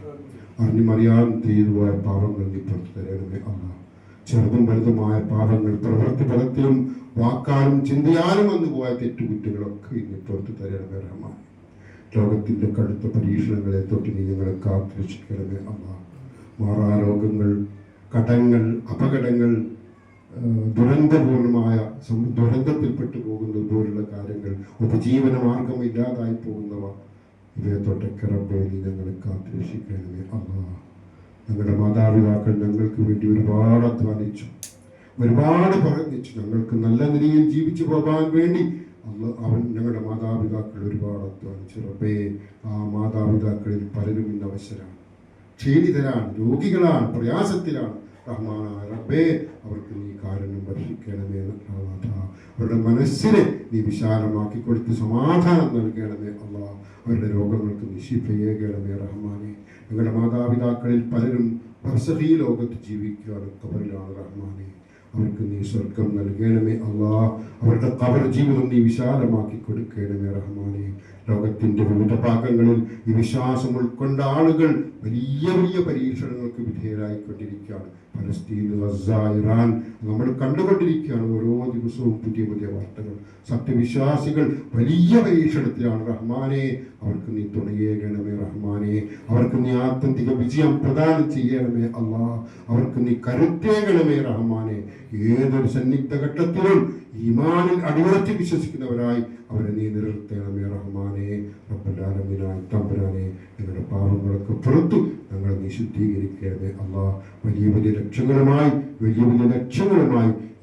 അറിഞ്ഞുമറിയാൻ ചെയ്തുപോയ പാപങ്ങൾ നീ പുറത്തു തരണമേ അല്ലാഹ്. ചെറുതും വലുതുമായ പാപങ്ങൾ, പ്രവൃത്തി പദത്തിലും വാക്കാലും ചിന്തയാലും വന്നുപോയ തെറ്റുകുറ്റങ്ങളൊക്കെ ഇന്ന് പുറത്തു തരണമേ റഹ്മാൻ. ലോകത്തിന്റെ കടുത്ത പരീക്ഷണങ്ങളെ തൊട്ട് നീ ഞങ്ങളെ കാത്തുരക്ഷിക്കണമേ അല്ലാഹ്. മാറാരോഗങ്ങൾ, കടങ്ങൾ, അപകടങ്ങൾ, ദുരന്തപൂർണമായ ദുരന്തത്തിൽപ്പെട്ടു പോകുന്നത് പോലുള്ള കാര്യങ്ങൾ, ഉപജീവന മാർഗം ഇല്ലാതായി പോകുന്നവ, ഇവയെ തൊട്ടൊക്കെ റബ്ബേ നീ ഞങ്ങളെ കാത്തുരക്ഷിക്കണമേ അല്ലാഹ്. ഞങ്ങളുടെ മാതാപിതാക്കൾ ഞങ്ങൾക്ക് വേണ്ടി ഒരുപാട് അധ്വാനിച്ചു, ഒരുപാട് പ്രയത്നിച്ചു. ഞങ്ങൾക്ക് നല്ല നിലയിൽ ജീവിച്ചു പോകാൻ വേണ്ടി ഞങ്ങളുടെ മാതാപിതാക്കൾ ഒരുപാട് അധ്വാനിച്ചു. റബ്ബേ, ആ മാതാപിതാക്കളിൽ പലരും ഇന്ന് അവശരാണ്, ക്ഷീണിതരാണ്, രോഗികളാണ്, പ്രയാസത്തിലാണ്. റഹ്മാനായ റബ്ബേ, അവർക്ക് നീ കാരുണ്യം വർഷിക്കണമേ നാഥ. അവരുടെ മനസ്സിനെ നീ വിശാലമാക്കി കൊടുത്ത് സമാധാനം നൽകണമേ അല്ലാഹ്. അവരുടെ രോഗങ്ങൾക്ക് നീ ശിഫയേകണമേ റഹ്മാനെ. ഞങ്ങളുടെ മാതാപിതാക്കളിൽ പലരും ബർസഖി ലോകത്ത് ജീവിക്കുകയാണ്, ഖബറിലാണ് റഹ്മാനെ. അവർക്ക് നീ സ്വർഗം നൽകണമേ അല്ലാഹ്. അവരുടെ ഖബർ ജീവിതം നീ വിശാലമാക്കി കൊടുക്കണമേ റഹ്മാനെ. ലോകത്തിന്റെ വിവിധ ഭാഗങ്ങളിൽ ഈ വിശ്വാസം ഉൾക്കൊണ്ട ആളുകൾ വലിയ വലിയ പരീക്ഷണങ്ങൾക്ക് വിധേയരായിക്കൊണ്ടിരിക്കുകയാണ്. ഫലസ്തീൻ, ഗസ, ഇറാൻ നമ്മൾ കണ്ടുകൊണ്ടിരിക്കുകയാണ്. ഓരോ ദിവസവും പുതിയ പുതിയ വാർത്തകൾ. സത്യവിശ്വാസികൾ വലിയ പരീക്ഷണത്തിലാണ് റഹ്മാനെ. അവർക്ക് നീ തുണയേകണമേ റഹ്മാനെ. അവർക്ക് നീ ആത്യന്തിക വിജയം പ്രദാനം ചെയ്യണമേ അല്ലാഹ്. അവർക്ക് നീ കരുത്തേകണമേ റഹ്മാനെ. ഏതൊരു സന്നിഗ്ധ ഘട്ടത്തിലും ഈമാനിൽ അടിയുറച്ച് വിശ്വസിക്കുന്നവരായി അവരെ നീ നിലനിർത്തണമേ റഹ്മാനെ. റബ്ബുൽ ആലമീനായ തമ്പുരാനെ, ഞങ്ങളുടെ പാപങ്ങളൊക്കെ പുറത്തു ഞങ്ങളെ നീ ശുദ്ധീകരിക്കണമേ അല്ലാഹ്. വലിയ വലിയ ലക്ഷ്യങ്ങളുമായി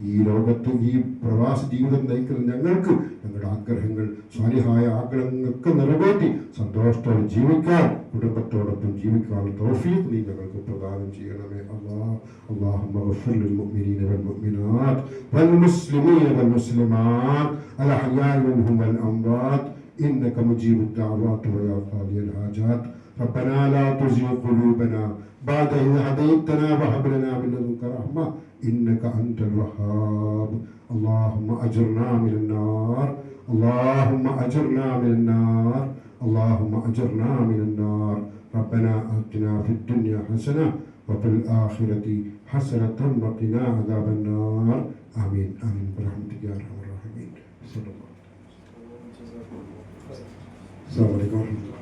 ഈ ലോകത്ത് ഈ പ്രവാസ ജീവിതം നയിക്കുന്ന ഞങ്ങൾക്ക് ഞങ്ങളുടെ ആഗ്രഹങ്ങൾ, സ്വാലിഹായ ആഗ്രഹങ്ങളൊക്കെ നിറവേറ്റി സന്തോഷത്തോടെ ജീവിക്കാൻ, കുടുംബത്തോടൊപ്പം ജീവിക്കാനുള്ള തൗഫീഖ് നീ ഞങ്ങൾക്ക് പ്രദാനം ചെയ്യണമേ അല്ലാഹ്. اللهم اغفر للمؤمنين والمؤمنات والمسلمين والمسلمات الأحياء منهم والأموات إنك مجيب الدعوات ويا قاضي الحاجات. ربنا لا تزغ قلوبنا بعد إذ هديتنا وهب لنا من لدنك رحمة إنك أنت الوهاب. اللهم أجرنا من النار، اللهم أجرنا من النار، اللهم أجرنا من النار. ربنا آتنا في الدنيا حسنة وفي الآخرة حسنة وقنا عذاب النار. آمين آمين برحمتك يا أرحم الراحمين. السلام عليكم ورحمة الله.